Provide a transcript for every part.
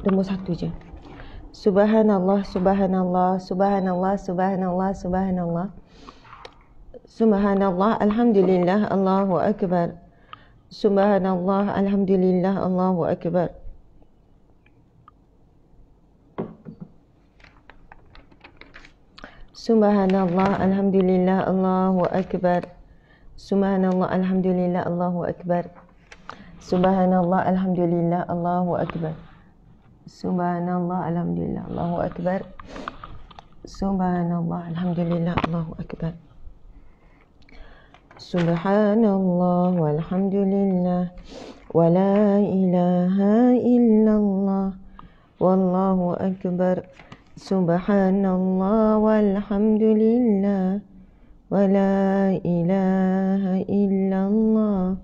Nombor satu je. Subhanallah, subhanallah, subhanallah, subhanallah, subhanallah. Subhanallah, alhamdulillah, Allahu akbar. Subhanallah, alhamdulillah, Allahu akbar. Subhanallah, alhamdulillah, Allahu akbar. Subhanallah, alhamdulillah, Allahu akbar. Subhanallah, alhamdulillah, Allahu akbar. Subhanallah, alhamdulillah, Allahu akbar. Subhanallah, alhamdulillah, Allahu akbar. Subhanallah, walhamdulillah, wa la ilaha illallah, wallahu akbar. Subhanallah, walhamdulillah, wa la ilaha illallah,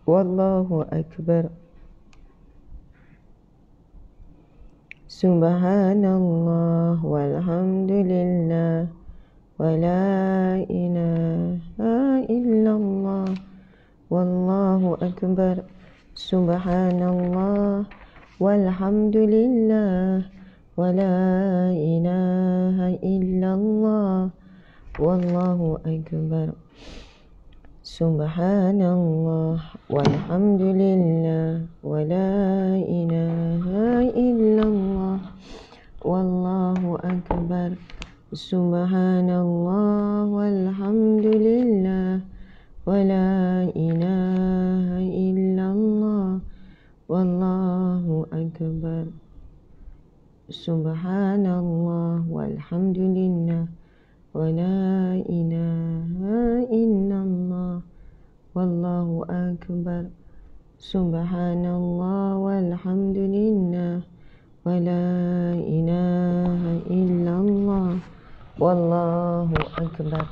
wallahu akbar. Subhanallah, walhamdulillah, wa la ilaha illallah, wallahu akbar. Subhanallah, walhamdulillah, wa la ilaha illallah, wallahu akbar. Subhanallah, walhamdulillah, wa la ilaha illallah, wallahu akbar. Subhanallah, walhamdulillah, wa la ilaha illallah, wallahu akbar. Subhanallah, walhamdulillah, wa la ilaha illallah, wallahu akbar. Subhanallah, walhamdulillah, wa la ilaha illallah, wallahu akbar.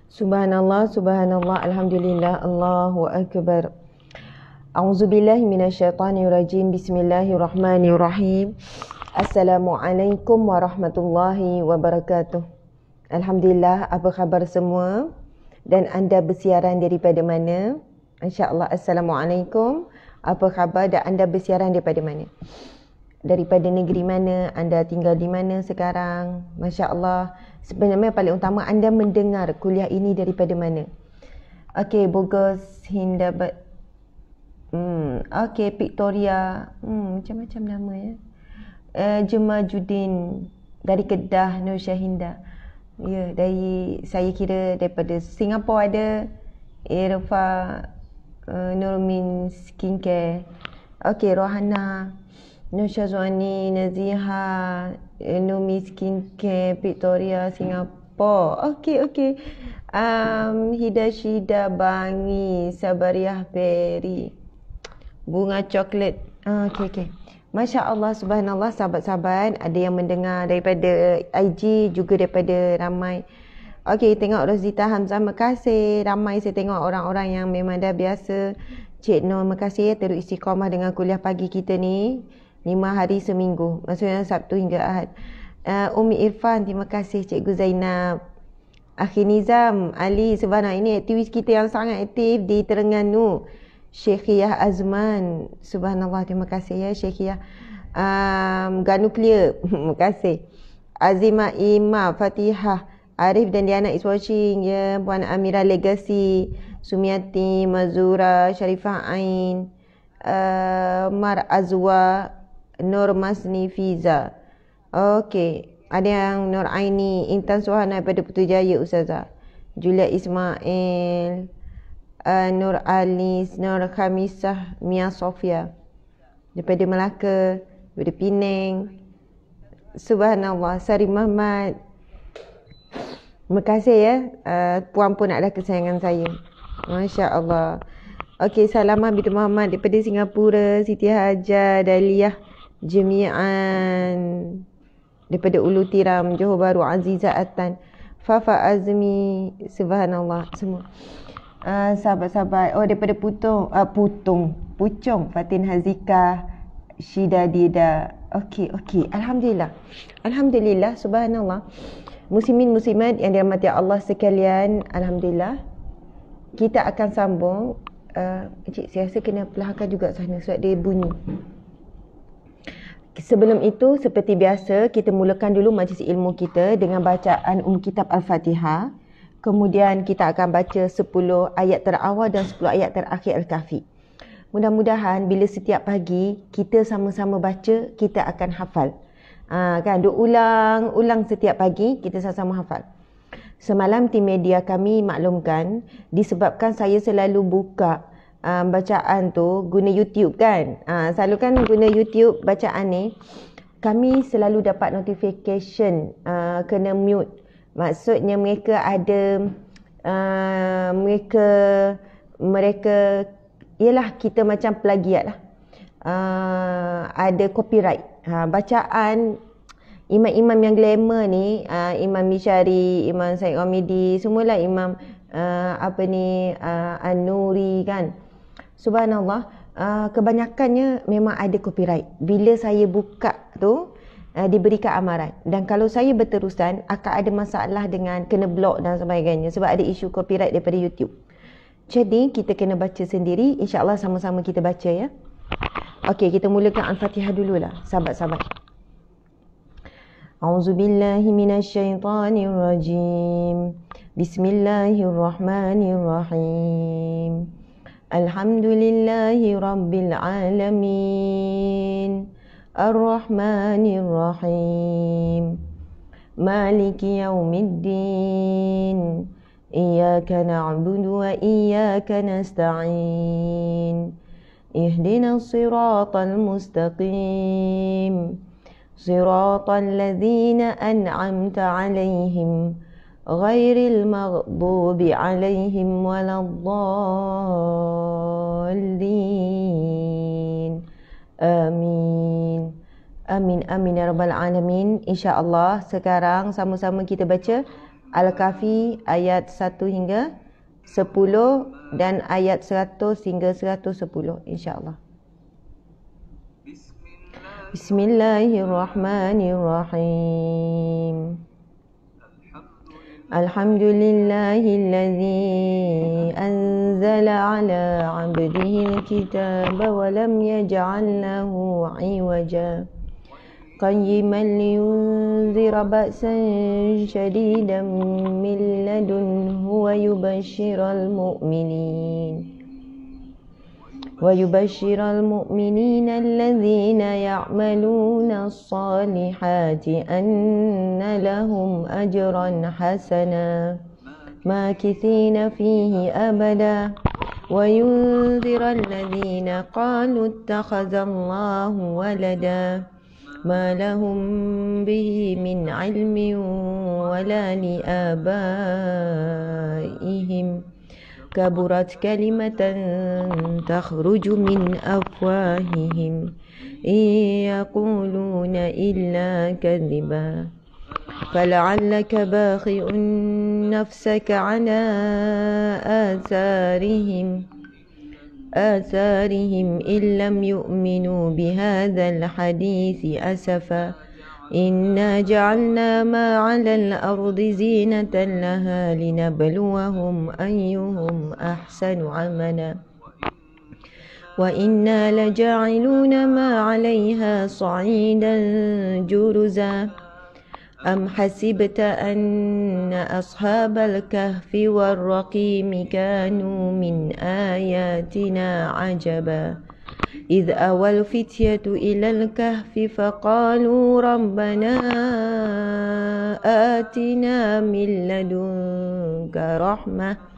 Subhanallah, subhanallah, alhamdulillah, Allahu akbar. A'udzubillahi minasyaitonirrajim. Bismillahirrahmanirrahim. Assalamualaikum warahmatullahi wabarakatuh. Alhamdulillah, apa khabar semua? Dan anda bersiaran daripada mana? InsyaAllah, Assalamualaikum. Apa khabar dan anda bersiaran daripada mana? Daripada negeri mana? Anda tinggal di mana sekarang? Masya Allah. Sebenarnya paling utama, anda mendengar kuliah ini daripada mana? Okey, Bogor, Hindabat. Okey, Victoria. Macam-macam nama ya. Jemajuddin dari Kedah, Nur Syahinda. Ya, dari saya kira daripada Singapura ada Irfa, Nurmin Skincare. Okey, Rohana, Nur Syazwani, Naziha, Nurmin Skincare, Victoria, Singapura. Okey. Hida Bangi, Sabariah Berry, Bunga Coklat. Okey. Masya Allah, subhanallah, sahabat-sahabat, ada yang mendengar daripada IG, juga daripada ramai. Okey, tengok Rosita Hamzah, makasih. Ramai saya tengok orang-orang yang memang dah biasa. Cik Nur, makasih ya, terus istiqamah dengan kuliah pagi kita ni. 5 hari seminggu, maksudnya Sabtu hingga Ahad. Umi Irfan, terima kasih. Cikgu Zainab. Akhi Nizam, Ali, subhanallah, ini aktivis kita yang sangat aktif di Terengganu. Syekhiyah Azman, subhanallah, terima kasih ya Syekhiyah. Ganuklia, terima kasih. Azimah Imam, Fatihah, Arif dan Diana is watching ya. Puan Amira Legacy, Sumiati, Mazura, Sharifah Ain, Mar Azwa, Nur Masni Fiza. Okey, ada yang Nur Aini, Intan Suhana daripada Putrajaya Ustazah, Julia Ismail, Nur Alis, Nur Khamisah, Mia Sofia daripada Melaka, daripada Penang. Subhanallah, Sari Muhammad. Terima kasih ya. Puan pun adalah kesayangan saya. Masya Allah. Okey, Salamah binti Muhammad daripada Singapura. Siti Hajar, Daliah Jemi'an daripada Ulu Tiram, Johor Bahru, Azizah Atan, Fafa Azmi. Subhanallah, semua. Sahabat-sahabat, daripada Puchong, Fatin Hazika, Syida Dida. Okey. Alhamdulillah, subhanallah. Muslimin muslimat yang dirahmati Allah sekalian, alhamdulillah. Kita akan sambung Cik, saya rasa kena perlahankan juga sana sebab dia bunyi. Sebelum itu, seperti biasa, kita mulakan dulu majlis ilmu kita dengan bacaan kitab Al-Fatihah. Kemudian kita akan baca 10 ayat terawal dan 10 ayat terakhir Al-Kahfi. Mudah-mudahan bila setiap pagi kita sama-sama baca, kita akan hafal. Kan, ulang setiap pagi, kita sama-sama hafal. Semalam tim media kami maklumkan, disebabkan saya selalu buka bacaan tu guna YouTube kan. Selalu kan guna YouTube bacaan ni, kami selalu dapat notification kena mute. Maksudnya mereka ada mereka ialah kita macam plagiat lah. Ada copyright. Bacaan imam-imam yang glamour ni, Imam Mishari, Imam Said Ghamidi, semualah Imam An-Nuri kan. Subhanallah, kebanyakannya memang ada copyright. Bila saya buka tu, diberikan amaran. Dan kalau saya berterusan, akan ada masalah dengan kena block dan sebagainya. Sebab ada isu copyright daripada YouTube. Jadi, kita kena baca sendiri. InsyaAllah sama-sama kita baca ya. Okey, kita mulakan Al-Fatihah dululah, sahabat-sahabat. A'udzubillahi minasyaitanirrajim. Bismillahirrahmanirrahim. Alhamdulillahi Rabbil Alamin. Ar-Rahmanir-Rahim. Maliki Yawmiddin. Iyyaka na'budu wa iyyaka nasta'in. Ihdinas siratal mustaqim. Siratal ladzina an'amta 'alaihim. Ghairil maghdubi 'alaihim waladdallin. Amin. Amin amin ya rabbal alamin. InsyaAllah sekarang sama-sama kita baca Al-Kahfi ayat 1 hingga 10 dan ayat 100 hingga 110 insyaAllah. Bismillahirrahmanirrahim. Alhamdulillahilladzi anzala ala 'abdihi al-kitaba wa lam yaj'al lahu 'iwaja qayyiman liyunzira ba'san shadidan min ladunhu wa yubashshiral mu'minin alladhina ya'maluna as-salihati anna lahum ajran hasana makithina fihi abada wa yunzira alladhina qalu ittakhadhallahu walada ma lahum bihi min 'ilmin wala li abaihim kaburat kalimatan takhruju min afwahihim yaquluna illa kadhiba fala'allaka bakhi'un nafsaka 'ala آثارهم إن لم يؤمنوا بهذا الحديث أسفا إنا جعلنا ما على الأرض زينة لها لنبلوهم أيهم أحسن عملا وإنا لجاعلون ما عليها صعيدا جرزا أم حسبت أن أصحاب الكهف والرقيم كانوا من آياتنا عجبا إذ أوى الفتية إلى الكهف فقالوا ربنا آتنا من لدنك رحمة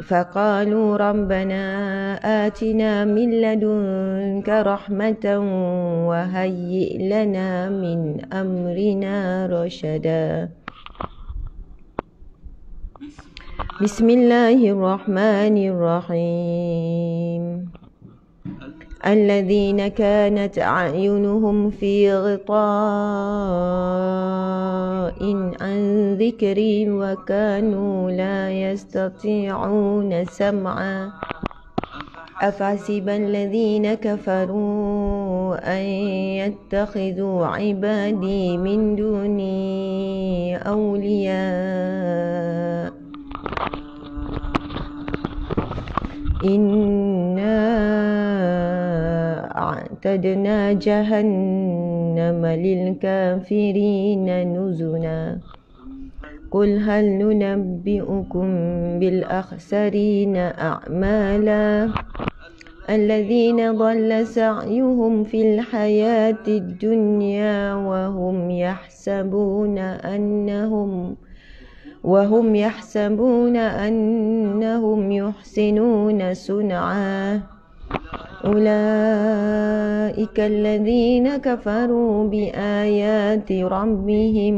فقالوا ربنا آتنا من لدنك رحمة وهيئ لنا من أمرنا رشدا بسم الله الرحمن الرحيم الذين كانت أعينهم في غطاء عن ذكري وكانوا لا يستطيعون سمعا أفحسب الذين كفروا أن يتخذوا عبادي من دوني أولياء Inna a'tadna jahannama lil kafirina nuzula. Qul hal nunabbi'ukum bil akhsarina a'mala الذين ضل سعيهم في الحياة الدنيا وهم يحسبون أنهم يحسنون صنعا أولئك الذين كفروا بآيات ربهم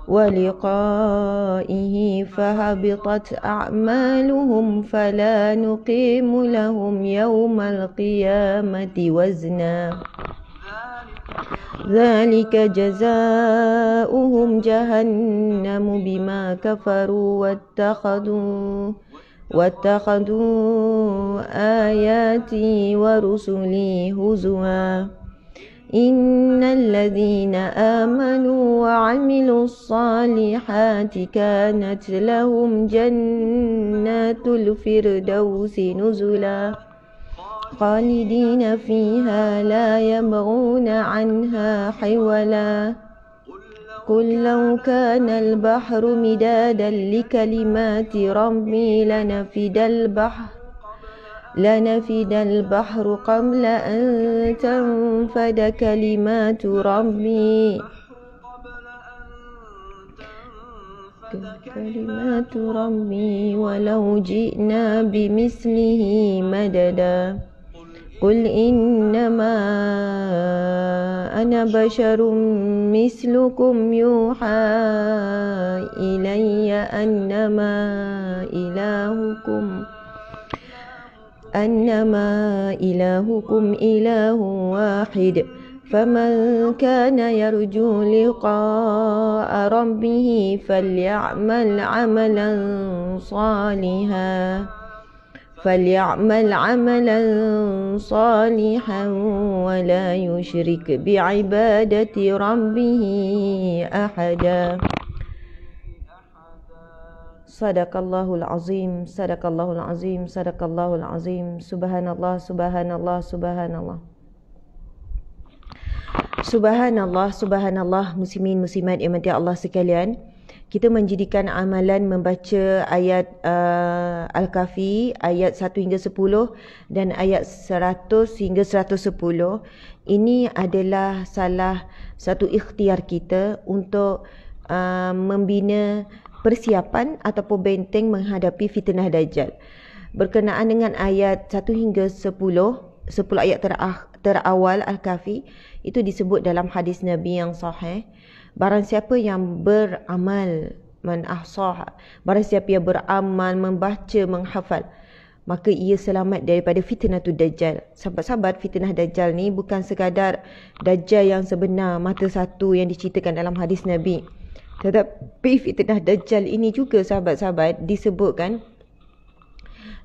ولقائه فهبطت أعمالهم فلا نقيم لهم يوم القيامة وزنا ذلك جزاؤهم جهنم بما كفروا واتخذوا آياتي ورسلي هزوا إن الذين آمنوا وعملوا الصالحات كانت لهم جنات الفردوس نزلا خالدين فيها لا يبغون عنها حولا قل لو كان البحر مدادا لكلمات ربي لنفد البحر قبل أن تنفد كلمات ربي ولو جئنا بمثله مددا قل إنما أنا بشر مثلكم يوحى إلي أنما إلهكم إله واحد فمن كان يرجو لقاء ربه فليعمل عملا صالحا ولا يشرك بعبادة ربه أحدا Sadaqallahul azim, sadaqallahul azim, sadaqallahul azim. Subhanallah, subhanallah, subhanallah. Subhanallah, subhanallah, muslimin muslimat yang dirahmati Allah sekalian. Kita menjadikan amalan membaca ayat Al-Kahfi ayat 1 hingga 10 dan ayat 100 hingga 110. Ini adalah salah satu ikhtiar kita untuk membina persiapan ataupun benteng menghadapi fitnah Dajjal. Berkenaan dengan ayat 1 hingga 10 ayat terawal Al-Kahfi, itu disebut dalam hadis Nabi yang sahih, barang siapa yang beramal, barang siapa yang beramal, membaca, menghafal, maka ia selamat daripada fitnah Dajjal. Sahabat-sahabat, fitnah Dajjal ni bukan sekadar Dajjal yang sebenar, mata satu yang diceritakan dalam hadis Nabi. Tetapi fitnah Dajjal ini juga sahabat-sahabat disebutkan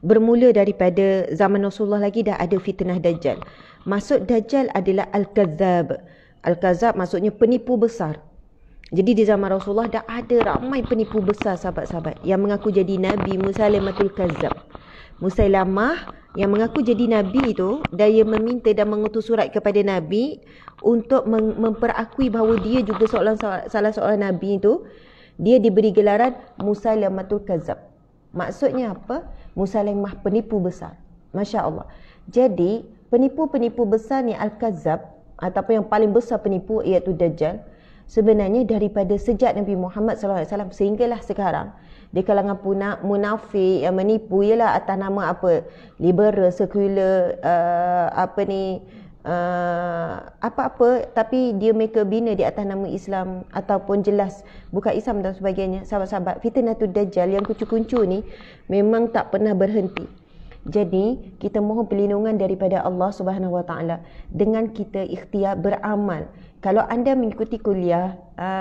bermula daripada zaman Rasulullah lagi dah ada fitnah Dajjal. Maksud Dajjal adalah Al-Kazzab. Al-Kazzab maksudnya penipu besar. Jadi di zaman Rasulullah dah ada ramai penipu besar sahabat-sahabat yang mengaku jadi Nabi. Musailamatul Kazzab, Musailamah yang mengaku jadi Nabi itu, dia meminta dan mengutus surat kepada Nabi untuk memperakui bahawa dia juga salah seorang Nabi itu. Dia diberi gelaran Musailamatul Kazzab. Maksudnya apa? Musailamah penipu besar. Masya Allah. Jadi penipu-penipu besar ni Al-Kazzab, ataupun yang paling besar penipu iaitu Dajjal, sebenarnya daripada sejak Nabi Muhammad SAW sehinggalah sekarang, di kalangan munafik yang menipu ialah atas nama apa? Liberal, sekular, apa-apa, tapi dia mereka bina di atas nama Islam ataupun jelas bukan Islam dan sebagainya. Sahabat-sahabat, fitnah Dajjal yang kuncu-kuncu ni memang tak pernah berhenti. Jadi kita mohon perlindungan daripada Allah Subhanahu Wa Taala dengan kita ikhtiar beramal. Kalau anda mengikuti kuliah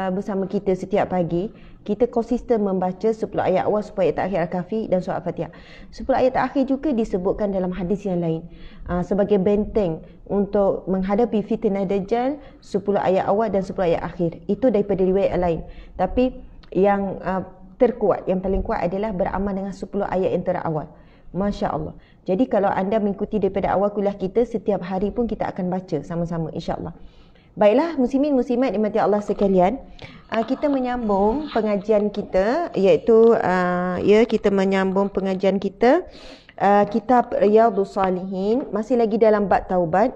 bersama kita setiap pagi, kita konsisten membaca 10 ayat awal, 10 ayat akhir Al-Kahfi dan surah Al-Fatihah. 10 ayat akhir juga disebutkan dalam hadis yang lain sebagai benteng untuk menghadapi fitnah Dajjal. 10 ayat awal dan 10 ayat akhir itu daripada riwayat lain. Tapi yang terkuat, yang paling kuat adalah beramal dengan 10 ayat yang terawal. Masya Allah. Jadi kalau anda mengikuti daripada awal kuliah kita, setiap hari pun kita akan baca sama-sama insya-Allah. Baiklah muslimin muslimat dimati Allah sekalian, kita menyambung pengajian kita, iaitu kita menyambung pengajian kita kitab Riyadhus Salihin, masih lagi dalam bab taubat,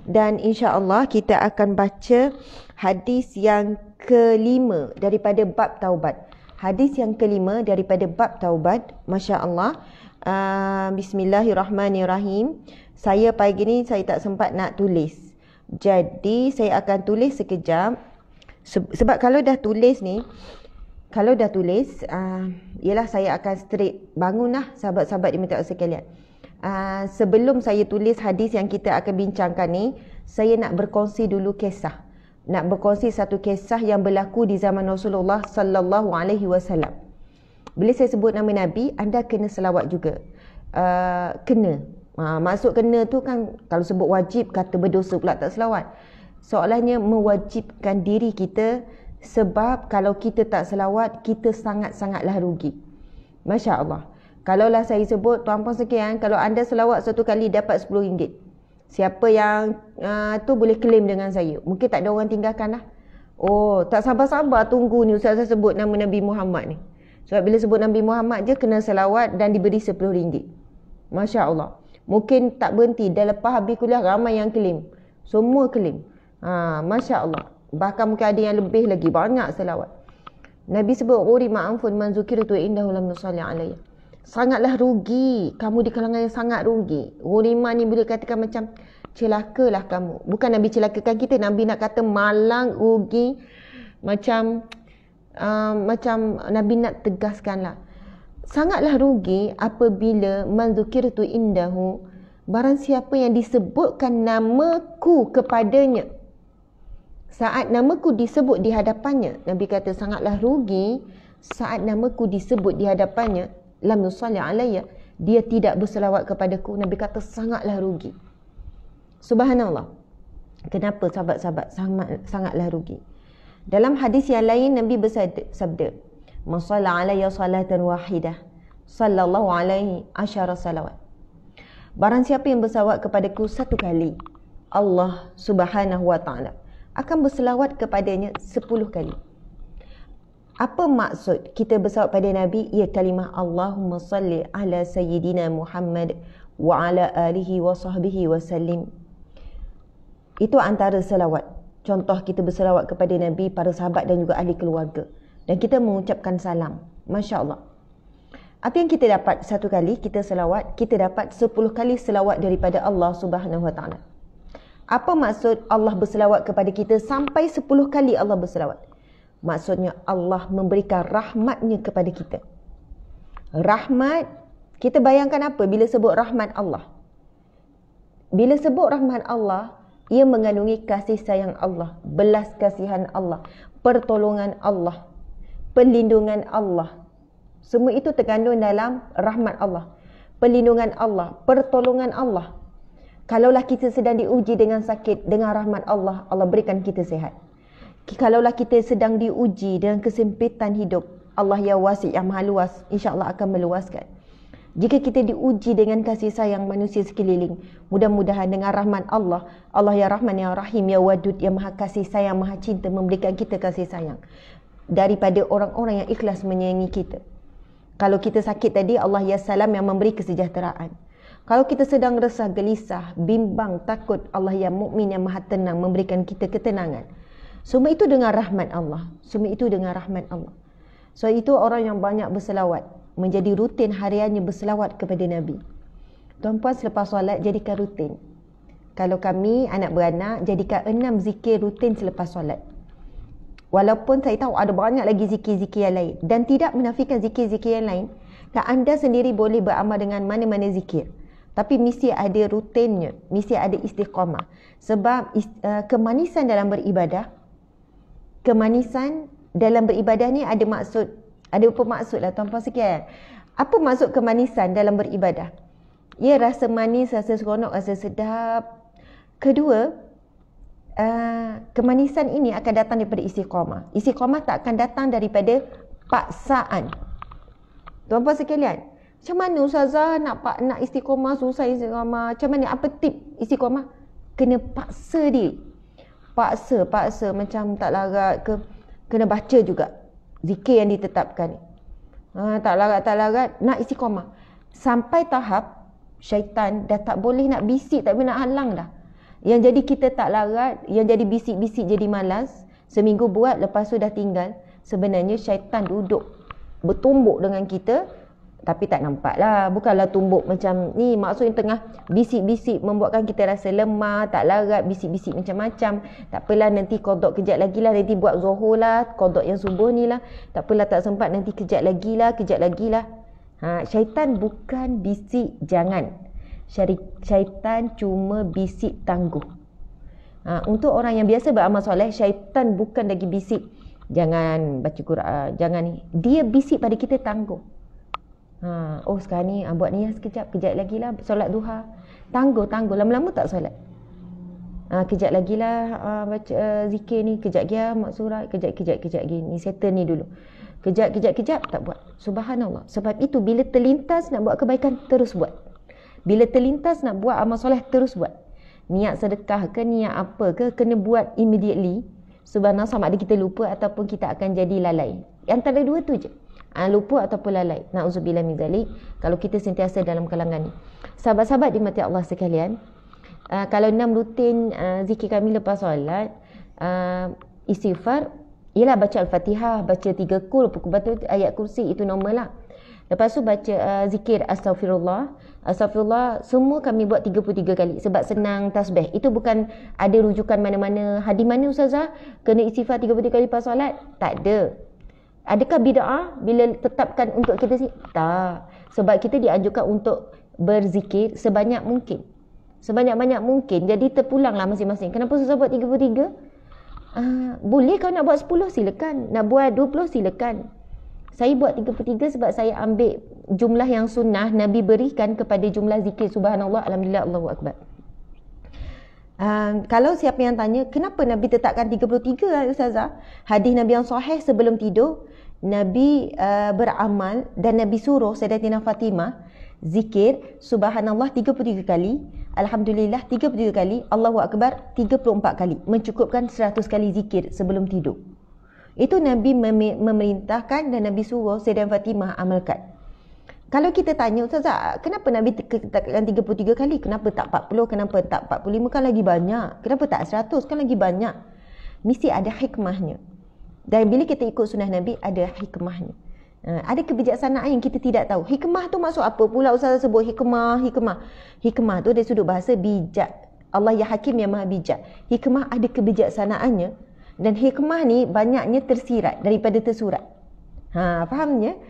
dan insya-Allah kita akan baca hadis yang kelima daripada bab taubat. Hadis yang kelima daripada bab taubat. Masya-Allah. Bismillahirrahmanirrahim. Saya pagi ni saya tak sempat nak tulis. Jadi saya akan tulis sekejap. Sebab kalau dah tulis ni, ialah saya akan straight bangunlah sahabat-sahabat dimati Allah sekalian. Sebelum saya tulis hadis yang kita akan bincangkan ni, saya nak berkongsi dulu kisah. Nak berkongsi satu kisah yang berlaku di zaman Rasulullah sallallahu alaihi wasallam. Bila saya sebut nama Nabi, anda kena selawat juga. Kena. Maksud kena tu kan, kalau sebut wajib kata berdosa pula tak selawat. Soalannya mewajibkan diri kita, sebab kalau kita tak selawat, kita sangat-sangatlah rugi. Masya Allah. Kalaulah saya sebut, tuan-puan sekian, kalau anda selawat satu kali dapat RM10. Siapa yang tu boleh claim dengan saya. Mungkin tak ada orang tinggalkan lah. Oh, tak sabar-sabar tunggu ni Ustaz sebut nama Nabi Muhammad ni. Sebab bila sebut Nabi Muhammad je kena selawat dan diberi RM10. Masya Allah. Mungkin tak berhenti. Dah lepas habis kuliah ramai yang claim. Semua claim. Masya Allah. Bahkan mungkin ada yang lebih lagi. Banyak selawat. Nabi sebut, "Urima anfun man zukirtu indahu lam nusalli alayya." Sangatlah rugi. Kamu di kalangan yang sangat rugi. Urima ni boleh katakan macam celakalah kamu. Bukan Nabi celakakan kita. Nabi nak kata malang, rugi. Macam Nabi nak tegaskanlah. Sangatlah rugi apabila man zukirtu indahu, barang siapa yang disebutkan namaku kepadanya, saat namaku disebut di hadapannya. Nabi kata sangatlah rugi saat namaku disebut di hadapannya, lam nusalli alayya, dia tidak berselawat kepadaku. Nabi kata sangatlah rugi. Subhanallah. Kenapa sahabat-sahabat sangatlah rugi? Dalam hadis yang lain Nabi bersabda, "Man shalla alayya salatan wahidah, sallallahu alaihi asyara salawat." Barang siapa yang berselawat kepadaku satu kali, Allah Subhanahu wa taala akan berselawat kepadanya 10 kali. Apa maksud kita berselawat pada Nabi? Ia kalimah Allahumma salli ala sayyidina Muhammad wa ala alihi wa sahbihi wa sallim. Itu antara selawat. Contoh kita berselawat kepada Nabi, para sahabat dan juga ahli keluarga. Dan kita mengucapkan salam. Masya Allah. Apa yang kita dapat satu kali kita selawat, kita dapat 10 kali selawat daripada Allah Subhanahu wa taala. Apa maksud Allah berselawat kepada kita sampai 10 kali Allah berselawat? Maksudnya Allah memberikan rahmatnya kepada kita. Rahmat, kita bayangkan apa bila sebut rahmat Allah? Bila sebut rahmat Allah, ia mengandungi kasih sayang Allah, belas kasihan Allah, pertolongan Allah, perlindungan Allah. Semua itu terkandung dalam rahmat Allah, perlindungan Allah, pertolongan Allah. Kalaulah kita sedang diuji dengan sakit, dengan rahmat Allah, Allah berikan kita sihat. Kalaulah kita sedang diuji dengan kesempitan hidup, Allah yang wasi', yang maha luas, insya-Allah akan meluaskan. Jika kita diuji dengan kasih sayang manusia sekeliling, mudah-mudahan dengan rahmat Allah, Allah ya Rahman ya Rahim ya Wadud, yang maha kasih sayang, maha cinta, memberikan kita kasih sayang daripada orang-orang yang ikhlas menyayangi kita. Kalau kita sakit tadi, Allah ya Salam yang memberi kesejahteraan. Kalau kita sedang resah, gelisah, bimbang, takut, Allah ya Mukmin yang maha tenang, memberikan kita ketenangan. Semua itu dengan rahmat Allah. Semua itu dengan rahmat Allah. So itu orang yang banyak berselawat, menjadi rutin hariannya berselawat kepada Nabi. Tuan-puan, selepas solat jadikan rutin. Kalau kami anak beranak, jadikan 6 zikir rutin selepas solat. Walaupun saya tahu ada banyak lagi zikir-zikir yang lain, dan tidak menafikan zikir-zikir yang lain, dan anda sendiri boleh beramal dengan mana-mana zikir. Tapi mesti ada rutinnya, mesti ada istiqamah. Sebab kemanisan dalam beribadah, kemanisan dalam beribadah ni ada maksud, ada bermaksud lah tuan-puan sekalian. Apa maksud kemanisan dalam beribadah? Ya, rasa manis, rasa seronok, rasa sedap. Kedua, kemanisan ini akan datang daripada istiqamah. Istiqamah tak akan datang daripada paksaan. Tuan-puan sekalian, macam mana ustazah nak istiqamah, susah istiqamah? Macam mana? Apa tip istiqamah? Kena paksa diri. Paksa macam tak larat ke, kena baca juga zikir yang ditetapkan. Tak larat nak istiqamah. Sampai tahap syaitan dah tak boleh nak bisik, tak boleh nak halang dah. Yang jadi kita tak larat, yang jadi bisik-bisik jadi malas, seminggu buat lepas tu dah tinggal. Sebenarnya syaitan duduk bertumbuk dengan kita, tapi tak nampak lah. Bukanlah tumbuk macam ni, maksudnya tengah bisik-bisik membuatkan kita rasa lemah, tak larat, bisik-bisik macam-macam. Tak apalah, nanti kodok kejap lagi lah, nanti buat zuhur lah, kodok yang subuh ni lah. Tak apalah, tak sempat, nanti kejap lagi lah. Syaitan bukan bisik jangan. Syaitan cuma bisik tangguh. Untuk orang yang biasa beramal soleh, syaitan bukan lagi bisik jangan baca Quran, jangan ni. Dia bisik pada kita tangguh. Oh sekarang ni buat ni lah sekejap lagi lah solat duha. Tangguh, lama-lama tak solat. Kejap lagi lah baca zikir ni, kejap lagi lah mak surat, kejap gini, settle ni dulu. Kejap tak buat. Subhanallah. Sebab itu bila terlintas nak buat kebaikan, terus buat. Bila terlintas nak buat amal soleh, terus buat. Niat sedekah ke, niat apa ke, kena buat immediately. Subhanallah, sama ada kita lupa ataupun kita akan jadi lalai. Antara dua tu je. Lupa ataupun lalai. Na'udzubillah min zalik. Kalau kita sentiasa dalam kalangan ni. Sahabat-sahabat dimati Allah sekalian, kalau 6 rutin zikir kami lepas solat, istighfar, ialah baca Al-Fatihah, baca 3 kul, betul ayat kursi, itu normal lah. Lepas tu baca zikir Astaghfirullah. Semua kami buat 33 kali sebab senang tasbih. Itu bukan ada rujukan mana-mana. Hadis mana ustazah kena istighfar 33 kali lepas solat? Tak ada. Adakah bid'ah bila tetapkan untuk kita sih? Tak. Sebab kita dianjurkan untuk berzikir sebanyak mungkin. Sebanyak-banyak mungkin. Jadi terpulanglah masing-masing. Kenapa susah buat 33? Boleh kalau nak buat 10 silakan. Nak buat 20 silakan. Saya buat 33 sebab saya ambil jumlah yang sunnah Nabi berikan kepada jumlah zikir. Subhanallah, alhamdulillah, Allahu akbar. Kalau siapa yang tanya, kenapa Nabi tetapkan 33 lah ustazah? Hadis Nabi yang sahih sebelum tidur, Nabi beramal dan Nabi suruh Sayyidatina Fatimah zikir Subhanallah 33 kali, Alhamdulillah 33 kali, Allahu Akbar 34 kali. Mencukupkan 100 kali zikir sebelum tidur. Itu Nabi memerintahkan dan Nabi suruh Sayyidatina Fatimah amalkan. Kalau kita tanya, ustazah, kenapa Nabi katakan 33 kali? Kenapa tak 40? Kenapa tak 45? Kan lagi banyak. Kenapa tak 100? Kan lagi banyak. Mesti ada hikmahnya. Dan bila kita ikut sunnah Nabi, ada hikmahnya. Ada kebijaksanaan yang kita tidak tahu. Hikmah tu maksud apa pula ustazah sebut hikmah? Hikmah tu dari sudut bahasa bijak. Allah ya Hakim yang maha bijak. Hikmah ada kebijaksanaannya. Dan hikmah ni banyaknya tersirat daripada tersurat. Fahamnya?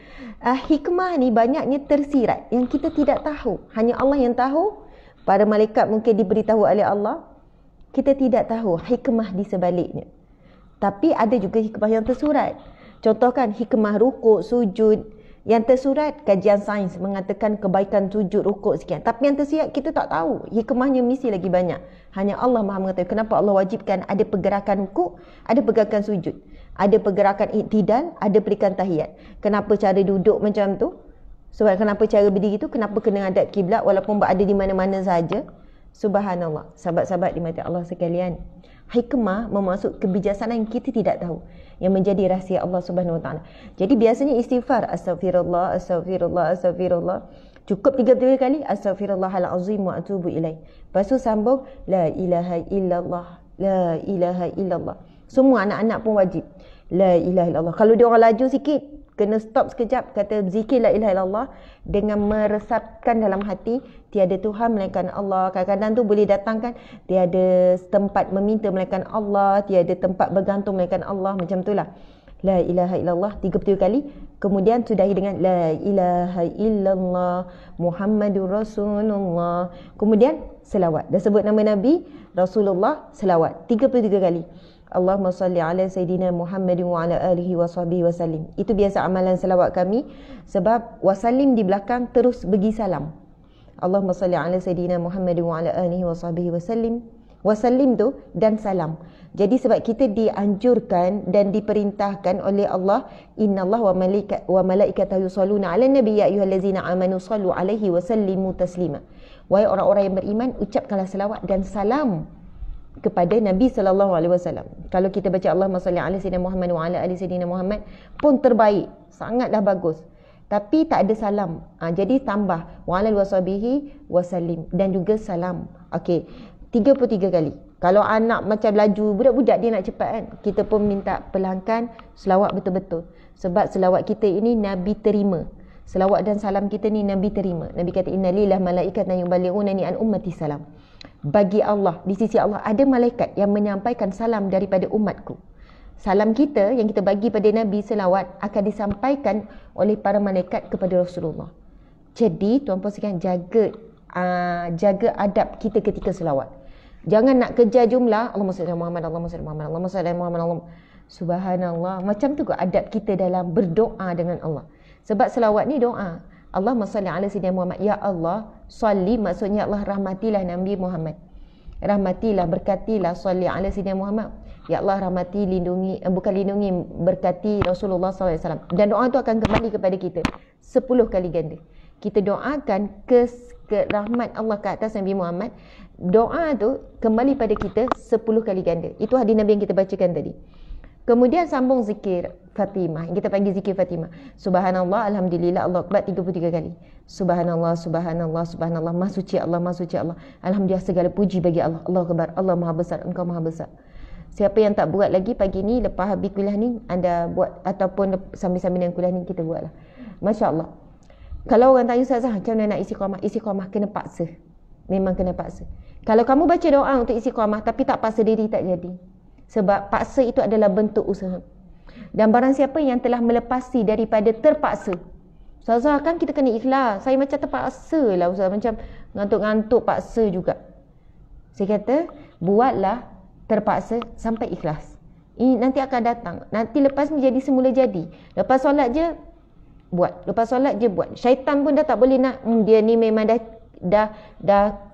Hikmah ni banyaknya tersirat yang kita tidak tahu. Hanya Allah yang tahu. Para malaikat mungkin diberitahu oleh Allah. Kita tidak tahu hikmah di sebaliknya. Tapi ada juga hikmah yang tersurat. Contohkan hikmah rukuk, sujud. Yang tersurat, kajian sains mengatakan kebaikan sujud, rukuk sekian. Tapi yang tersirat kita tak tahu. Hikmahnya mesti lagi banyak. Hanya Allah maha mengetahui. Kenapa Allah wajibkan ada pergerakan rukuk, ada pergerakan sujud. Ada pergerakan iktidal, ada perikan tahiyat. Kenapa cara duduk macam tu? Sebab kenapa cara berdiri tu? Kenapa kena hadap kiblat walaupun berada di mana-mana saja? Subhanallah. Sahabat-sahabat dimati Allah sekalian. Hikmah bermaksud kebijaksanaan yang kita tidak tahu, yang menjadi rahsia Allah Subhanahu Wa Taala. Jadi biasanya istighfar, Astaghfirullah. Cukup 33 kali, Astaghfirullahalazim wa atubu ilaih. Lepas tu sambung, La ilaha illallah. Semua anak-anak pun wajib. La ilaha illallah. Kalau dia orang laju sikit, kena stop sekejap, kata zikir la ilaha illallah dengan meresapkan dalam hati tiada Tuhan melainkan Allah. Kadang-kadang tu boleh datangkan tiada tempat meminta melainkan Allah, tiada tempat bergantung melainkan Allah, macam itulah. La ilaha illallah 33 kali. Kemudian sudahi dengan la ilaha illallah Muhammadur Rasulullah. Kemudian selawat. Dah sebut nama Nabi, Rasulullah, selawat 33 kali. Allahumma salli ala Sayyidina Muhammadin wa ala alihi wa sahbihi wa sallim. Itu biasa amalan selawat kami. Sebab wasallim di belakang terus bagi salam. Allahumma salli ala Sayyidina Muhammadin wa ala alihi wa sahbihi wa sallim. Wasallim tu dan salam. Jadi sebab kita dianjurkan dan diperintahkan oleh Allah, innallaha wa malaikatahu yusalluna 'alan nabi ya ayyuhallazina amanu sallu 'alaihi wa sallimu taslima. Wahai orang-orang yang beriman, ucapkanlah selawat dan salam kepada Nabi sallallahu alaihi wasallam. Kalau kita baca Allahumma salli ala sayyidina Muhammad wa ala ali sayyidina Muhammad pun terbaik, sangatlah bagus. Tapi tak ada salam. Jadi tambah wa ala washabihi wasallim dan juga salam. Okey. 33 kali. Kalau anak macam laju, budak-budak dia nak cepat kan, kita pun minta perlahankan, selawat betul-betul. Sebab selawat kita ini Nabi terima. Selawat dan salam kita ni Nabi terima. Nabi kata innalillahi malaikatan yuballighunani an ummati salam. Bagi Allah, di sisi Allah ada malaikat yang menyampaikan salam daripada umatku. Salam kita yang kita bagi pada Nabi, selawat, akan disampaikan oleh para malaikat kepada Rasulullah. Jadi tuan-puan sekalian, jaga adab kita ketika selawat. Jangan nak kejar jumlah Allahumma salli ala Muhammad, Allahumma salli ala Muhammad, Allahumma salli ala Muhammad, Allahumma subhanallah. Macam tu ke adab kita dalam berdoa dengan Allah. Sebab selawat ni doa. Allahumma salli ala sayyidina Muhammad. Ya Allah, salli maksudnya Allah rahmatilah Nabi Muhammad. Rahmatilah, berkatilah, salli ala sayyidina Muhammad. Ya Allah, rahmati, lindungi, berkati Rasulullah SAW. Dan doa tu akan kembali kepada kita 10 kali ganda. Kita doakan ke rahmat Allah ke atas Nabi Muhammad. Doa tu kembali pada kita 10 kali ganda. Itu hadis Nabi yang kita bacakan tadi. Kemudian sambung zikir Fatimah. Kita panggil zikir Fatimah. Subhanallah, alhamdulillah, Allah akbar 33 kali. Subhanallah, subhanallah, subhanallah. Maha suci Allah, maha suci Allah. Alhamdulillah, segala puji bagi Allah. Allah akbar, Allah maha besar, engkau maha besar. Siapa yang tak buat lagi pagi ni, lepas habis kuliah ni, anda buat, ataupun sambil-sambil dengan kuliah ni, kita buatlah. Masya Allah. Kalau orang tanya Ustazah, macam mana nak istiqamah? Istiqamah kena paksa. Memang kena paksa. Kalau kamu baca doa untuk istiqamah tapi tak paksa diri, tak jadi. Sebab paksa itu adalah bentuk usaha. Dan barang siapa yang telah melepasi daripada terpaksa. Ustazah, kan kita kena ikhlas. Saya macam terpaksa lah Ustazah. Macam ngantuk-ngantuk paksa juga. Saya kata, buatlah terpaksa sampai ikhlas. Ini nanti akan datang. Nanti lepas ni jadi semula jadi. Lepas solat je buat. Lepas solat je buat. Syaitan pun dah tak boleh nak. Dia ni memang dah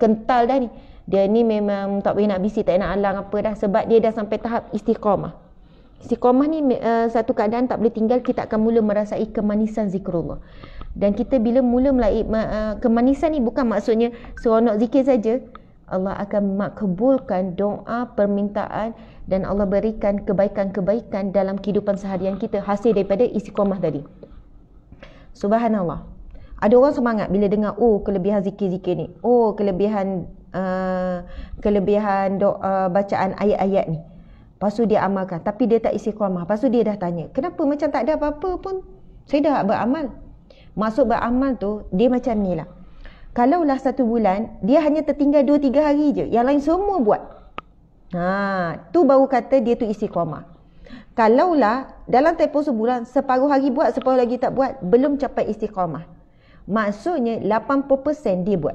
kental dah ni. Dia ni memang tak boleh nak bisik, tak nak alang apa dah. Sebab dia dah sampai tahap istiqamah. Istiqamah ni satu keadaan tak boleh tinggal. Kita akan mula merasai kemanisan zikrullah. Dan kita bila mula kemanisan ni bukan maksudnya seronok zikir saja. Allah akan makbulkan doa, permintaan, dan Allah berikan kebaikan-kebaikan dalam kehidupan seharian kita hasil daripada istiqamah tadi. Subhanallah. Ada orang semangat bila dengar, oh kelebihan zikir-zikir ni, oh kelebihan doa, bacaan ayat-ayat ni. Lepas tu dia amalkan, tapi dia tak istiqamah. Lepas tu dia dah tanya, kenapa macam tak ada apa-apa pun? Saya dah beramal. Maksud beramal tu, dia macam ni lah. Kalaulah 1 bulan, dia hanya tertinggal 2-3 hari je. Yang lain semua buat. Tu baru kata dia tu istiqamah. Kalaulah dalam tempoh sebulan, separuh hari buat, separuh lagi tak buat, belum capai istiqamah. Maksudnya 80% dia buat.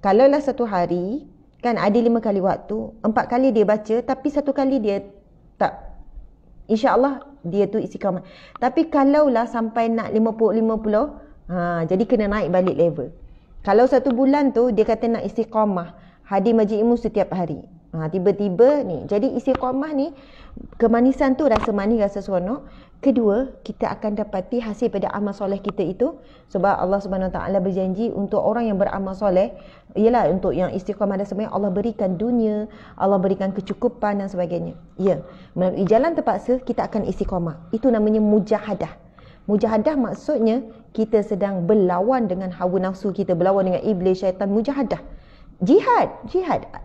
Kalaulah 1 hari, kan ada 5 kali waktu, 4 kali dia baca, tapi 1 kali dia tak. InsyaAllah dia tu istiqamah. Tapi kalaulah sampai nak 50-50, jadi kena naik balik level. Kalau 1 bulan tu dia kata nak istiqamah, hadir majlis ilmu setiap hari. Tiba-tiba ni. Jadi istiqamah ni, kemanisan tu rasa manis, rasa seronok. Kedua, kita akan dapati hasil pada amal soleh kita itu. Sebab Allah Subhanahu Wa Taala berjanji untuk orang yang beramal soleh, ialah untuk yang istiqamah dan sebagainya, Allah berikan dunia, Allah berikan kecukupan dan sebagainya. Ya, melalui jalan terpaksa kita akan istiqamah. Itu namanya mujahadah. Mujahadah maksudnya kita sedang berlawan dengan hawa nafsu kita, berlawan dengan iblis, syaitan. Mujahadah. Jihad.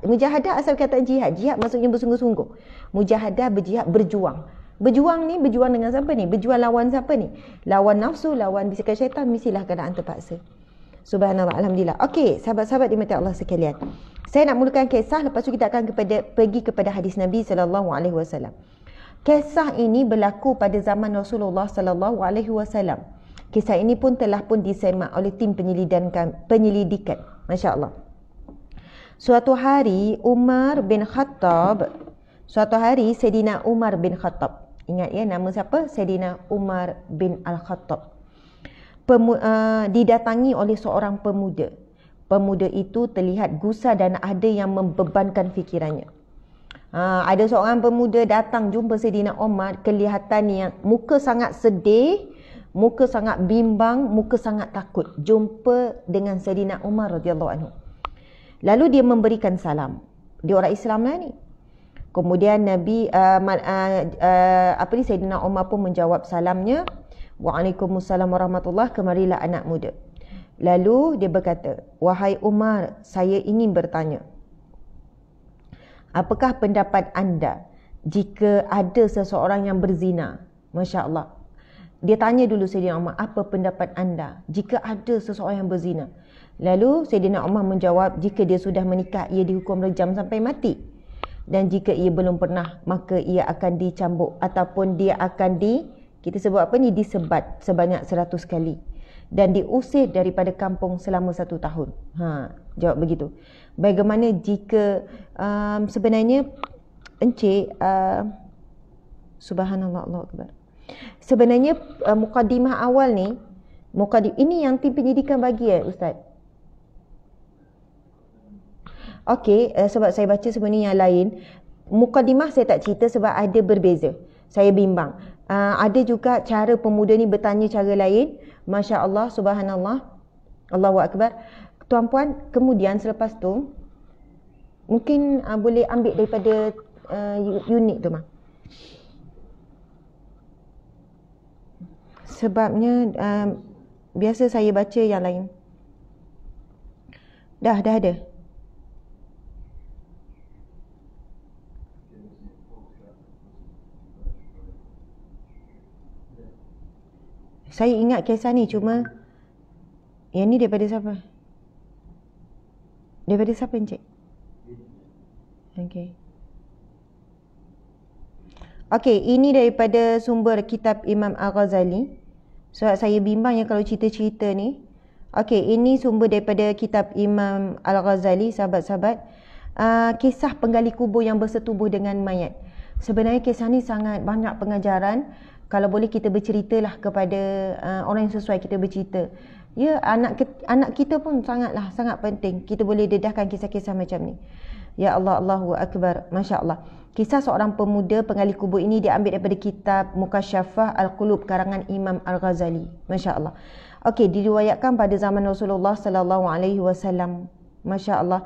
Mujahadah asal kata jihad. Jihad maksudnya bersungguh-sungguh. Mujahadah berjihad, berjuang. Berjuang ni, berjuang dengan siapa ni? Berjuang lawan siapa ni? Lawan nafsu, lawan bisikan syaitan, mestilah keadaan terpaksa. Subhanallah, alhamdulillah. Okey, sahabat-sahabat dimati Allah sekalian. Saya nak mulakan kisah, lepas tu kita akan pergi kepada hadis Nabi SAW. Kisah ini berlaku pada zaman Rasulullah SAW. Kisah ini pun telah disemak oleh tim penyelidikan. Masya Allah. Suatu hari Sayyidina Umar bin Khattab. Ingat ya, nama siapa? Sayyidina Umar bin Al-Khattab. Didatangi oleh seorang pemuda. pemuda itu terlihat gusar dan ada yang membebankan fikirannya. Ada seorang pemuda datang jumpa Saidina Umar, kelihatan yang muka sangat sedih, muka sangat bimbang, muka sangat takut. Jumpa dengan Saidina Umar radhiyallahu anhu. Lalu dia memberikan salam. Dia orang Islam lah ni. Kemudian Nabi Saidina Umar pun menjawab salamnya. Waalaikumsalam warahmatullahi, kemarilah anak muda. Lalu dia berkata, wahai Umar, saya ingin bertanya, apakah pendapat anda jika ada seseorang yang berzina? Masya Allah. Dia tanya dulu Saidina Umar, apa pendapat anda jika ada seseorang yang berzina? Lalu Saidina Umar menjawab, jika dia sudah menikah, ia dihukum rejam sampai mati. Dan jika ia belum pernah, maka ia akan dicambuk ataupun dia akan kita sebut apa ni, disebat sebanyak 100 kali. Dan diusir daripada kampung selama 1 tahun. Jawab begitu. Bagaimana jika sebenarnya Encik subhanallah, Allah Akbar. Sebenarnya mukadimah awal ni, ini yang tim penyidikan bagi Ustaz. Okey, sebab saya baca sebenarnya yang lain. Mukadimah saya tak cerita sebab ada berbeza. Saya bimbang. Ada juga cara pemuda ni bertanya cara lain. Masya Allah, subhanallah, Allahu Akbar. Tuan-puan, kemudian selepas tu mungkin boleh ambil daripada unit tu mah. Sebabnya biasa saya baca yang lain. Dah ada. Saya ingat kisah ni, cuma yang ni daripada siapa? Daripada siapa Encik? Okey, ini daripada sumber kitab Imam Al-Ghazali. Sebab saya bimbang yang kalau cerita-cerita ni. Okey, ini sumber daripada kitab Imam Al-Ghazali, sahabat-sahabat. Kisah penggali kubur yang bersetubuh dengan mayat. Sebenarnya kisah ni sangat banyak pengajaran. Kalau boleh kita berceritalah kepada orang yang sesuai, kita bercerita. Ya, anak kita pun sangat penting. Kita boleh dedahkan kisah-kisah macam ni. Ya Allah, Allahu Akbar. Masya Allah. Kisah seorang pemuda penggali kubur ini diambil daripada kitab Mukasyafah Al-Qulub karangan Imam Al-Ghazali. Masya Allah. Okey, diriwayatkan pada zaman Rasulullah sallallahu alaihi wasallam. Masya Allah.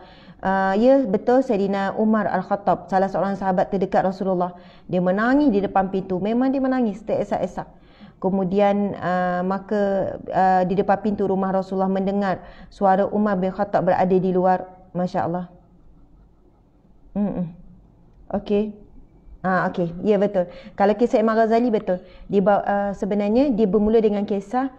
Ya, betul, Saidina Umar Al-Khattab, salah seorang sahabat terdekat Rasulullah, dia menangis di depan pintu. Memang dia menangis teresak-esak. Kemudian maka di depan pintu rumah Rasulullah mendengar suara Umar bin Khattab berada di luar. Masya Allah. Okey. Okey, ya betul. Kalau kisah Imam Ghazali betul. Sebenarnya dia bermula dengan kisah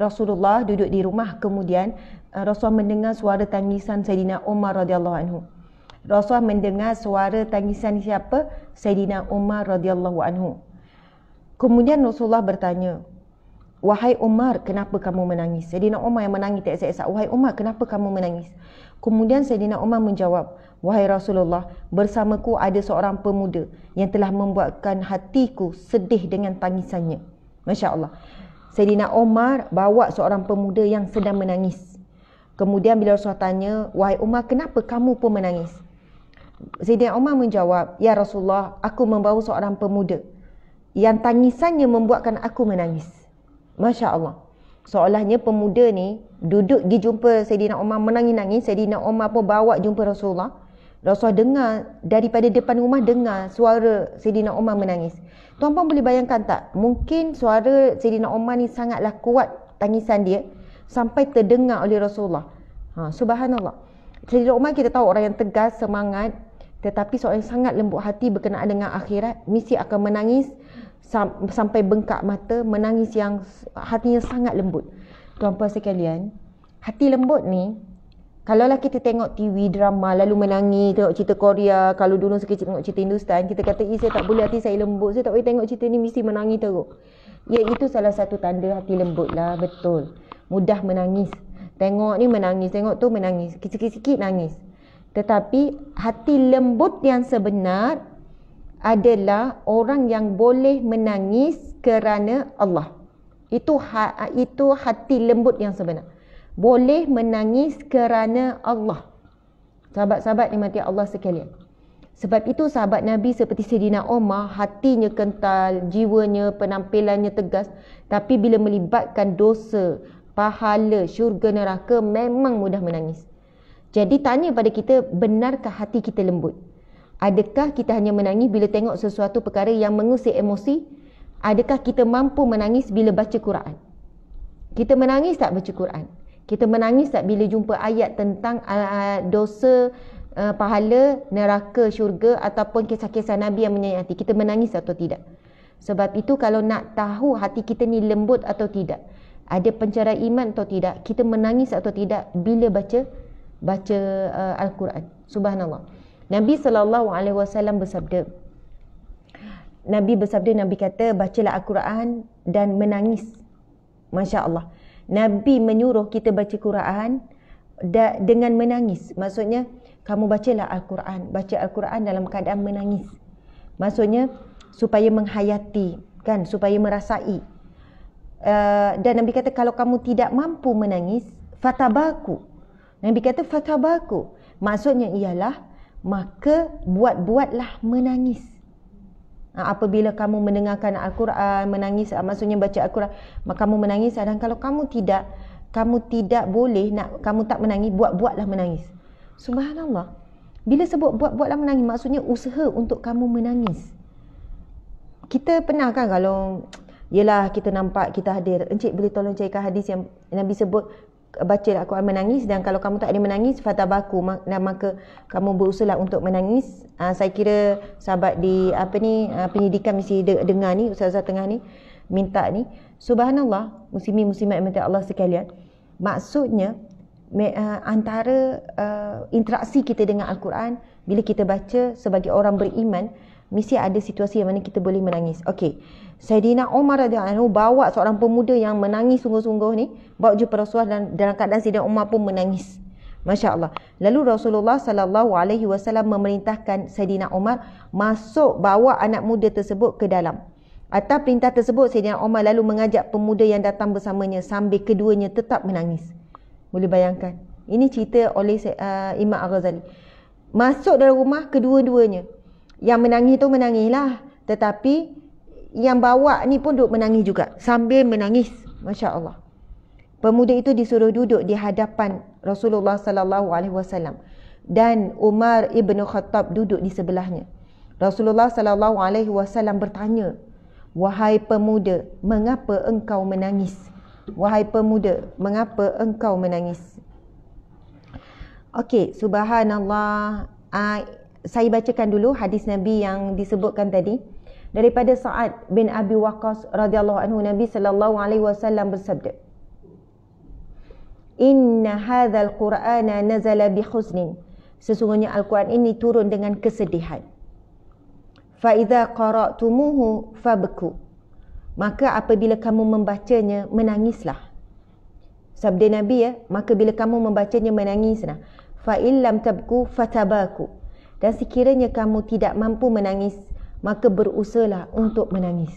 Rasulullah duduk di rumah, kemudian Rasulullah mendengar suara tangisan Saidina Umar radhiyallahu anhu. Rasulullah mendengar suara tangisan siapa? Saidina Umar radhiyallahu anhu. Kemudian Rasulullah bertanya, wahai Umar, kenapa kamu menangis? Saidina Umar yang menangis teresak-esak. Wahai Umar, kenapa kamu menangis? Kemudian Saidina Umar menjawab, wahai Rasulullah, bersamaku ada seorang pemuda yang telah membuatkan hatiku sedih dengan tangisannya. Masya Allah. Saidina Umar bawa seorang pemuda yang sedang menangis. Kemudian bila Rasulullah tanya, wahai Umar, kenapa kamu pun menangis? Saidina Umar menjawab, ya Rasulullah, aku membawa seorang pemuda yang tangisannya membuatkan aku menangis. Masya Allah. Seolahnya pemuda ni duduk pergi jumpa Saidina Umar menangis-nangis. Saidina Umar pun bawa jumpa Rasulullah. Rasulullah dengar daripada depan rumah, dengar suara Saidina Umar menangis. Tuan-puan boleh bayangkan tak? Mungkin suara Saidina Umar ni sangatlah kuat tangisan dia sampai terdengar oleh Rasulullah. Subhanallah. Saidina Umar kita tahu orang yang tegas, semangat, tetapi seorang yang sangat lembut hati berkenaan dengan akhirat, mesti akan menangis sampai bengkak mata, menangis yang hatinya sangat lembut. Tuan-puan sekalian, hati lembut ni, kalaulah kita tengok TV, drama, lalu menangis, tengok cerita Korea, kalau dulu sekecil tengok cerita Hindustan, kita kata, saya tak boleh, hati saya lembut, saya tak boleh tengok cerita ni, mesti menangis teruk. Ya, itu salah satu tanda hati lembut lah, betul. Mudah menangis. Tengok ni menangis, tengok tu menangis, sikit-sikit nangis. Tetapi hati lembut yang sebenar adalah orang yang boleh menangis kerana Allah. Itu hati lembut yang sebenar. boleh menangis kerana Allah. Sahabat-sahabat nikmati Allah sekalian. Sebab itu sahabat Nabi seperti Sayyidina Umar, hatinya kental, jiwanya, penampilannya tegas. Tapi bila melibatkan dosa, pahala, syurga, neraka, memang mudah menangis. Jadi tanya pada kita, benarkah hati kita lembut? Adakah kita hanya menangis bila tengok sesuatu perkara yang mengusik emosi? Adakah kita mampu menangis bila baca Quran? Kita menangis tak baca Quran? Kita menangis tak bila jumpa ayat tentang dosa, pahala, neraka, syurga ataupun kisah-kisah Nabi yang menyayat hati? Kita menangis atau tidak? Sebab itu kalau nak tahu hati kita ni lembut atau tidak, ada pencerah iman atau tidak, kita menangis atau tidak bila baca Al-Quran. Subhanallah. Nabi SAW bersabda, Nabi kata, bacalah Al-Quran dan menangis. Masya Allah. Nabi menyuruh kita baca Quran dengan menangis. Maksudnya, kamu bacalah Al-Quran. Baca Al-Quran dalam keadaan menangis. Maksudnya, supaya menghayati, kan, supaya merasai. Dan Nabi kata, kalau kamu tidak mampu menangis, fatabaku. Nabi kata, fatabaku. Maksudnya ialah, maka buatlah menangis. Apabila kamu mendengarkan Al-Quran, menangis, maksudnya baca Al-Quran, maka kamu menangis. Dan kalau kamu tidak boleh, kamu tak menangis, buatlah menangis. Subhanallah. Bila sebut buatlah menangis, maksudnya usaha untuk kamu menangis. Kita pernah kan kalau, yelah kita nampak, kita hadir, encik boleh tolong carikan hadis yang Nabi sebut, baca Al-Quran menangis, dan kalau kamu tak ada menangis, fatabaku, maka kamu berusaha untuk menangis. Saya kira sahabat di pendidikan mesti dengar ni, ustazah tengah ni minta ni. Subhanallah, muslimin-muslimat yang Allah sekalian, maksudnya antara interaksi kita dengan Al-Quran, bila kita baca sebagai orang beriman, mesti ada situasi yang mana kita boleh menangis. Okey, Sayyidina Umar radhiyallahu anhu bawa seorang pemuda yang menangis sungguh-sungguh ni, bawa jumpa Rasulullah, dan dalam keadaan Sayyidina Umar pun menangis. Masya Allah. Lalu Rasulullah SAW memerintahkan Sayyidina Umar masuk bawa anak muda tersebut ke dalam. Atas perintah tersebut, Sayyidina Umar lalu mengajak pemuda yang datang bersamanya sambil keduanya tetap menangis. Boleh bayangkan? Ini cerita oleh Imam Al-Ghazali. Masuk dalam rumah kedua-duanya. Yang menangis tu menangislah, tetapi yang bawa ni pun duduk menangis juga, sambil menangis. Masya Allah. Pemuda itu disuruh duduk di hadapan Rasulullah SAW dan Umar ibn Khattab duduk di sebelahnya. Rasulullah SAW bertanya, "Wahai pemuda, mengapa engkau menangis? Wahai pemuda, mengapa engkau menangis?" Okey, subhanallah. Saya bacakan dulu hadis Nabi yang disebutkan tadi. Daripada Sa'ad bin Abi Waqqas radhiyallahu anhu, Nabi SAW bersabda, "Inna hadzal Qur'ana nazala bi huznin." Sesungguhnya Al-Quran ini turun dengan kesedihan. "Fa idza qara'tumuhu fabku." Maka apabila kamu membacanya, menangislah. Sabda Nabi ya, maka bila kamu membacanya, menangislah. "Fa illam tabku fatabaku." Dan sekiranya kamu tidak mampu menangis, maka berusahalah untuk menangis.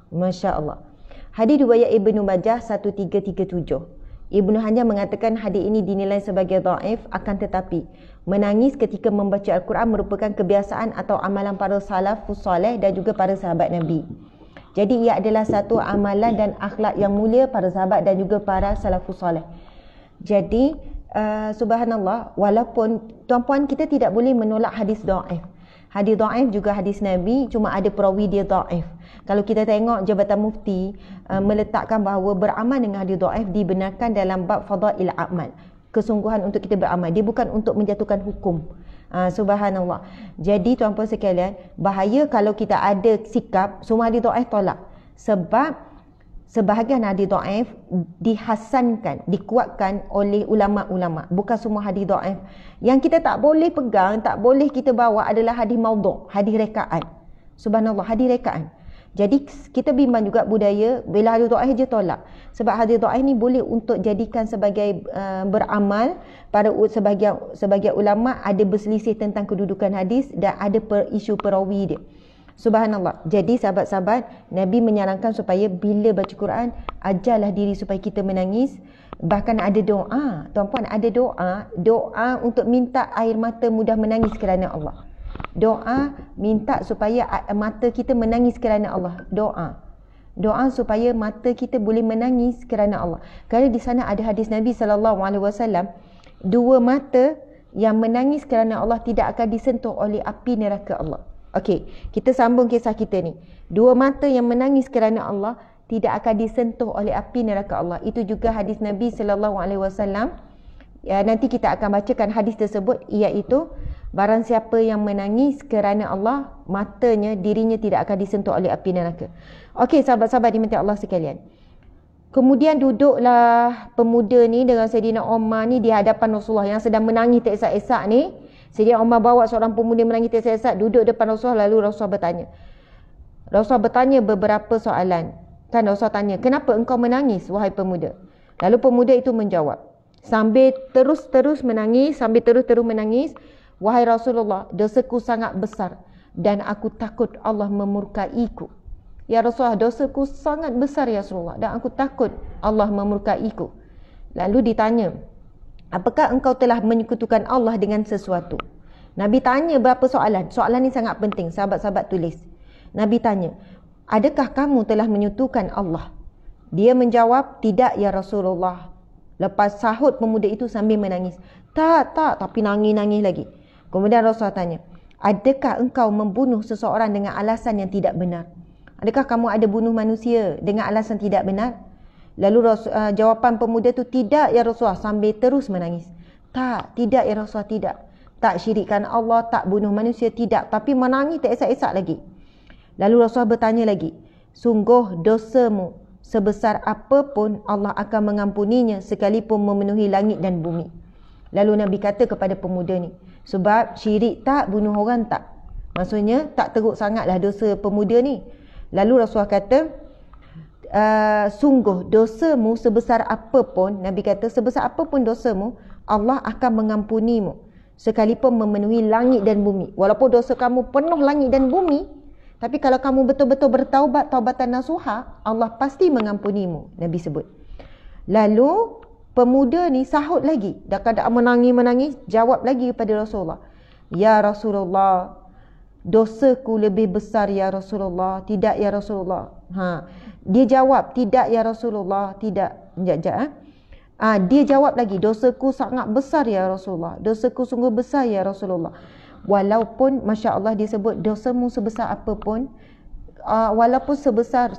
Masya Allah. Hadis riwayat Ibnu Majah 1337. Ibnu Hajar mengatakan hadis ini dinilai sebagai dhaif, akan tetapi menangis ketika membaca Al-Quran merupakan kebiasaan atau amalan para salafus soleh dan juga para sahabat Nabi. Jadi ia adalah satu amalan dan akhlak yang mulia para sahabat dan juga para salafus soleh. Jadi subhanallah, walaupun tuan-puan kita tidak boleh menolak hadis dhaif. Hadis dhaif juga hadis Nabi, cuma ada perawi dia dhaif. Kalau kita tengok Jabatan Mufti meletakkan bahawa beramal dengan hadis dhaif dibenarkan dalam bab fadail amal. Kesungguhan untuk kita beramal. Dia bukan untuk menjatuhkan hukum. Subhanallah. Jadi tuan-puan sekalian, bahaya kalau kita ada sikap semua hadis dhaif tolak. Sebab sebahagian hadis dhaif dihasankan, dikuatkan oleh ulama-ulama. Bukan semua hadis dhaif. Yang kita tak boleh pegang, tak boleh kita bawa adalah hadis maudhu', hadis rekaan. Subhanallah, hadis rekaan. Jadi kita bimbang juga budaya bila hadis dhaif je tolak. Sebab hadis dhaif ni boleh untuk jadikan sebagai beramal. Para sebagian ulama ada berselisih tentang kedudukan hadis dan ada isu perawi dia. Subhanallah. Jadi sahabat-sahabat, Nabi menyarankan supaya bila baca Quran, ajarlah diri supaya kita menangis. Bahkan ada doa, tuan-puan, ada doa untuk minta air mata mudah menangis kerana Allah. Doa minta supaya mata kita menangis kerana Allah. Doa supaya mata kita boleh menangis kerana Allah. Kerana di sana ada hadis Nabi SAW, dua mata yang menangis kerana Allah tidak akan disentuh oleh api neraka Allah. Okey, kita sambung kisah kita ni. Dua mata yang menangis kerana Allah tidak akan disentuh oleh api neraka Allah. Itu juga hadis Nabi SAW. Ya, nanti kita akan bacakan hadis tersebut, iaitu barang siapa yang menangis kerana Allah, matanya, dirinya tidak akan disentuh oleh api neraka. Okey, sahabat-sahabat diminta Allah sekalian. Kemudian duduklah pemuda ni dengan Sayyidina Umar ni di hadapan Rasulullah yang sedang menangis teresak-esak ni. Sayyidina Umar bawa seorang pemuda menangis teresak-esak duduk depan Rasulullah, lalu Rasulullah bertanya. Rasulullah bertanya beberapa soalan. Kan Rasulullah tanya, kenapa engkau menangis wahai pemuda? Lalu pemuda itu menjawab sambil terus-terus menangis, wahai Rasulullah, dosaku sangat besar dan aku takut Allah memurkaiku. Ya Rasulullah, dosaku sangat besar ya Rasulullah dan aku takut Allah memurkaiku. Lalu ditanya, apakah engkau telah menyekutukan Allah dengan sesuatu? Nabi tanya berapa soalan. Soalan ni sangat penting, sahabat-sahabat tulis. Nabi tanya, adakah kamu telah menyekutukan Allah? Dia menjawab, tidak ya Rasulullah. Lepas sahut pemuda itu sambil menangis. Tak, tapi nangis-nangis lagi. Kemudian Rasulullah tanya, adakah engkau membunuh seseorang dengan alasan yang tidak benar? Adakah kamu ada bunuh manusia dengan alasan tidak benar? Lalu jawapan pemuda itu, tidak ya Rasulullah, sambil terus menangis. Tidak ya Rasulullah, tidak. Tak syirikkan Allah, tak bunuh manusia, tidak. Tapi menangis tak esak-esak lagi. Lalu Rasulullah bertanya lagi, sungguh dosamu sebesar apapun Allah akan mengampuninya sekalipun memenuhi langit dan bumi. Lalu Nabi kata kepada pemuda ni, sebab syirik tak, bunuh orang tak. Maksudnya tak teruk sangatlah dosa pemuda ni. Lalu Rasulullah kata, sungguh dosamu sebesar apapun, Nabi kata sebesar apapun dosamu, Allah akan mengampunimu sekalipun memenuhi langit dan bumi. Walaupun dosa kamu penuh langit dan bumi, tapi kalau kamu betul-betul bertaubat, taubatan nasuha, Allah pasti mengampunimu, Nabi sebut. Lalu pemuda ni sahut lagi, dah keadaan menangis-menangis, jawab lagi kepada Rasulullah, ya Rasulullah, dosaku lebih besar ya Rasulullah. Tidak ya Rasulullah. Dia jawab, tidak ya Rasulullah, tidak. Dia jawab lagi, dosaku sangat besar ya Rasulullah. Dosaku sungguh besar ya Rasulullah. Walaupun, Masya Allah, disebut dosamu sebesar apapun, walaupun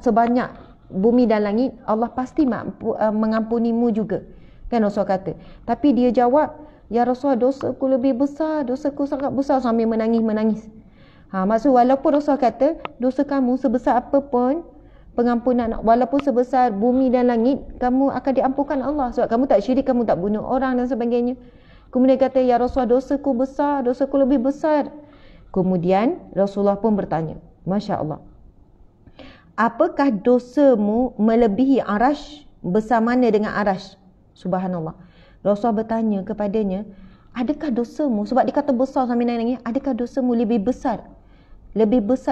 sebanyak bumi dan langit, Allah pasti mengampunimu juga. Kan Rasulullah kata. Tapi dia jawab, ya Rasulullah, dosaku lebih besar, dosaku sangat besar, sambil menangis-menangis. Maksud walaupun Rasulullah kata, dosa kamu sebesar apapun, pengampunan, walaupun sebesar bumi dan langit, kamu akan diampunkan Allah. Sebab kamu tak syirik, kamu tak bunuh orang dan sebagainya. Kemudian kata, ya Rasulullah, dosaku besar, dosaku lebih besar. Kemudian Rasulullah pun bertanya, Masya Allah, apakah dosamu melebihi arash? Besar mana dengan arash? Subhanallah. Rasulullah bertanya kepadanya, adakah dosamu, sebab dia kata besar sambil nangis, adakah dosamu lebih besar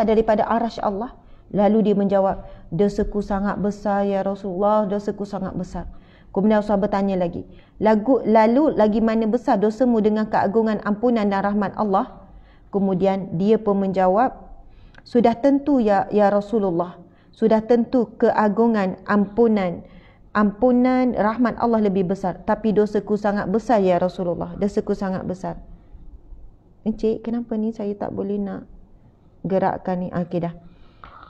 daripada arash Allah? Lalu dia menjawab, dosaku sangat besar ya Rasulullah, dosaku sangat besar. Kemudian Rasulullah bertanya lagi, lalu lagi mana besar dosamu dengan keagungan ampunan dan rahmat Allah? Kemudian dia pun menjawab, sudah tentu ya Rasulullah, sudah tentu keagungan ampunan rahmat Allah lebih besar, tapi dosaku sangat besar ya Rasulullah, dosaku sangat besar. Encik, kenapa ni saya tak boleh nak gerakkan ni? Okey dah.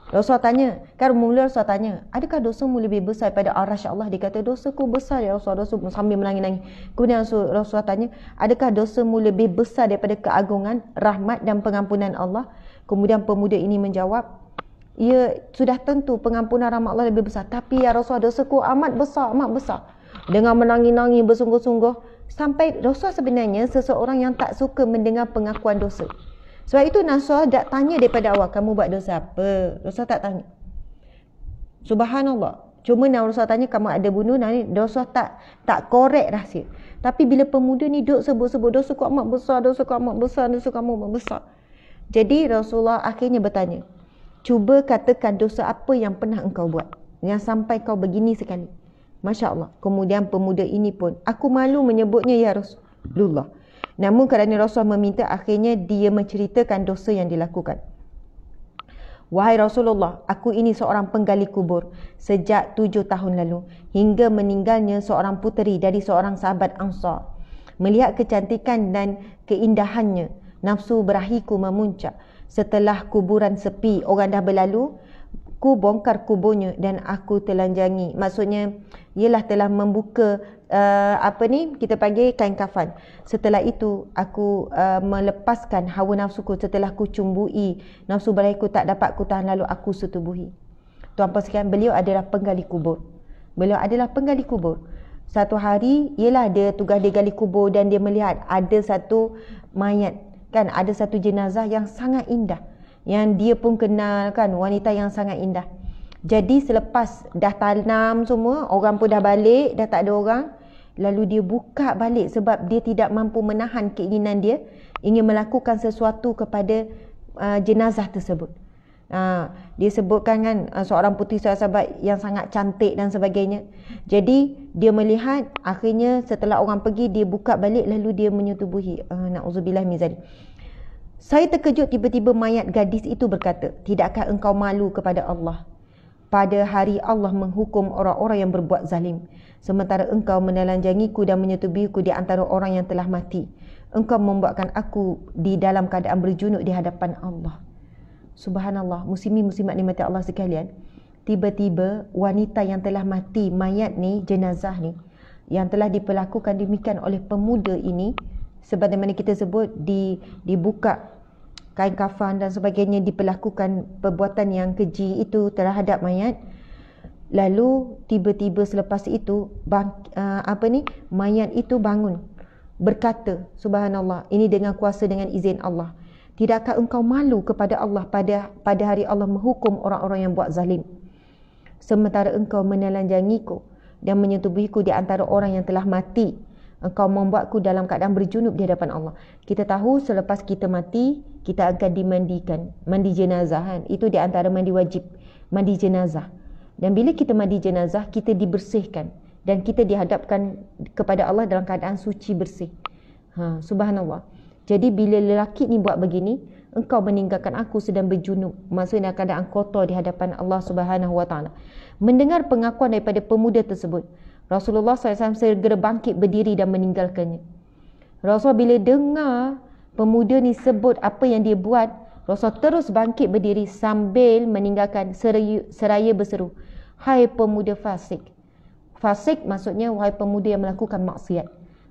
Rasulullah tanya, kan mula Rasulullah tanya, adakah dosamu lebih besar daripada arash Allah? Dia kata, dosaku besar ya Rasulullah, dosaku, sambil menangis-nangis. Kemudian Rasulullah tanya, adakah dosamu lebih besar daripada keagungan, rahmat dan pengampunan Allah? Kemudian pemuda ini menjawab, ya sudah tentu pengampunan rahmat Allah lebih besar, tapi ya Rasulullah, dosaku amat besar. Dengan menangis-nangis bersungguh-sungguh, sampai Rasulullah sebenarnya seseorang yang tak suka mendengar pengakuan dosa. Sebab itu Rasulullah tak tanya daripada awal, kamu buat dosa apa? Rasulullah tak tanya. Subhanallah. Cuma Rasulullah tanya, kamu ada bunuh? Rasulullah tak korek rahsia. Tapi bila pemuda ni duduk sebut-sebut, dosaku amat besar, dosaku amat besar, dosaku amat besar. Jadi Rasulullah akhirnya bertanya, cuba katakan dosa apa yang pernah engkau buat, yang sampai kau begini sekali. Masya Allah. Kemudian pemuda ini pun, aku malu menyebutnya ya Rasulullah. Namun kerana Rasulullah meminta, akhirnya dia menceritakan dosa yang dilakukan. Wahai Rasulullah, aku ini seorang penggali kubur sejak 7 tahun lalu, hingga meninggalnya seorang puteri dari seorang sahabat Ansar. Melihat kecantikan dan keindahannya, nafsu berahiku memuncak. Setelah kuburan sepi, orang dah berlalu, ku bongkar kuburnya dan aku telanjangi. Maksudnya ialah telah membuka kita panggil kain kafan. Setelah itu aku melepaskan hawa nafsuku. Setelah ku cumbui nafsu berahiku tak dapat ku tahan, lalu aku setubuhi. Tuan-puan sekalian, beliau adalah penggali kubur. Beliau adalah penggali kubur. Satu hari ialah dia tugas dia gali kubur dan dia melihat ada satu mayat, kan, ada satu jenazah yang sangat indah, yang dia pun kenal, kan, wanita yang sangat indah. Jadi selepas dah tanam semua, orang pun dah balik, dah tak ada orang, lalu dia buka balik sebab dia tidak mampu menahan keinginan dia ingin melakukan sesuatu kepada jenazah tersebut. Dia sebutkan, kan, seorang puteri sahabat yang sangat cantik dan sebagainya. Jadi dia melihat, akhirnya setelah orang pergi, dia buka balik lalu dia menyetubuhi. Na'udzubillah min zalik. Saya terkejut, tiba-tiba mayat gadis itu berkata, tidakkah engkau malu kepada Allah pada hari Allah menghukum orang-orang yang berbuat zalim, sementara engkau menelanjangiku dan menyetubuhiku di antara orang yang telah mati. Engkau membuatkan aku di dalam keadaan berjunuk di hadapan Allah. Subhanallah, muslimin muslimat nikmati Allah sekalian. Tiba-tiba wanita yang telah mati, mayat ni, jenazah ni, yang telah diperlakukan demikian oleh pemuda ini, sebagaimana kita sebut, dibuka kain kafan dan sebagainya, diperlakukan perbuatan yang keji itu terhadap mayat. Lalu tiba-tiba selepas itu mayat itu bangun, berkata, subhanallah, ini dengan kuasa, dengan izin Allah, tidakkah engkau malu kepada Allah pada hari Allah menghukum orang-orang yang buat zalim, sementara engkau menelanjangiku dan menyetubuhiku di antara orang yang telah mati. Engkau membuatku dalam keadaan berjunub di hadapan Allah. Kita tahu selepas kita mati, kita akan dimandikan, mandi jenazah, kan? Itu di antara mandi wajib, mandi jenazah. Dan bila kita mandi jenazah, kita dibersihkan dan kita dihadapkan kepada Allah dalam keadaan suci bersih. Subhanallah. Jadi bila lelaki ni buat begini, engkau meninggalkan aku sedang berjunub, maksudnya keadaan kotor di hadapan Allah Subhanahu Wa Taala. Mendengar pengakuan daripada pemuda tersebut, Rasulullah SAW segera bangkit berdiri dan meninggalkannya. Rasul bila dengar pemuda ni sebut apa yang dia buat, Rasul terus bangkit berdiri sambil meninggalkan seraya berseru, hai pemuda fasik. Fasik maksudnya wahai pemuda yang melakukan maksiat.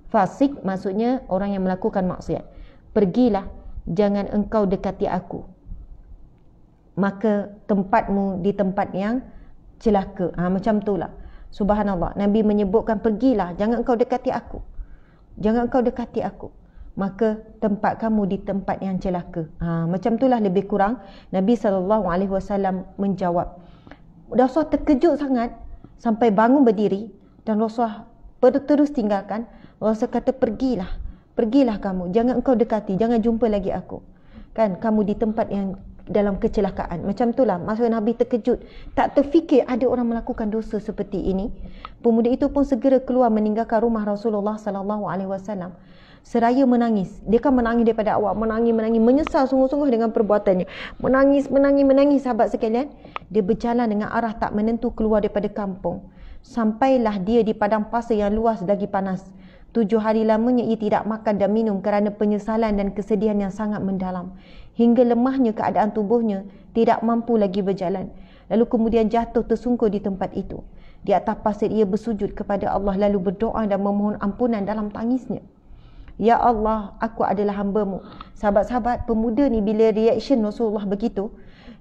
Fasik maksudnya orang yang melakukan maksiat. Pergilah, jangan engkau dekati aku, maka tempatmu di tempat yang celaka. Macam itulah. Subhanallah. Nabi menyebutkan, pergilah, jangan engkau dekati aku, jangan engkau dekati aku, maka tempat kamu di tempat yang celaka. Macam itulah lebih kurang Nabi SAW menjawab. Rasulullah terkejut sangat sampai bangun berdiri, dan Rasulullah terus tinggalkan. Rasulullah kata, pergilah kamu, jangan engkau dekati, jangan jumpa lagi aku, kan, kamu di tempat yang dalam kecelakaan. Macam itulah. Maksudnya Nabi terkejut, tak terfikir ada orang melakukan dosa seperti ini. Pemuda itu pun segera keluar meninggalkan rumah Rasulullah SAW seraya menangis. Dia kan menangis daripada awal, menangis, menyesal sungguh-sungguh dengan perbuatannya, menangis sahabat sekalian. Dia berjalan dengan arah tak menentu keluar daripada kampung. Sampailah dia di padang pasir yang luas lagi panas. 7 hari lamanya ia tidak makan dan minum kerana penyesalan dan kesedihan yang sangat mendalam, hingga lemahnya keadaan tubuhnya, tidak mampu lagi berjalan. Lalu kemudian jatuh tersungkur di tempat itu. Di atas pasir ia bersujud kepada Allah, lalu berdoa dan memohon ampunan dalam tangisnya. Ya Allah, aku adalah hamba-Mu. Sahabat-sahabat, pemuda ni bila reaction Rasulullah begitu,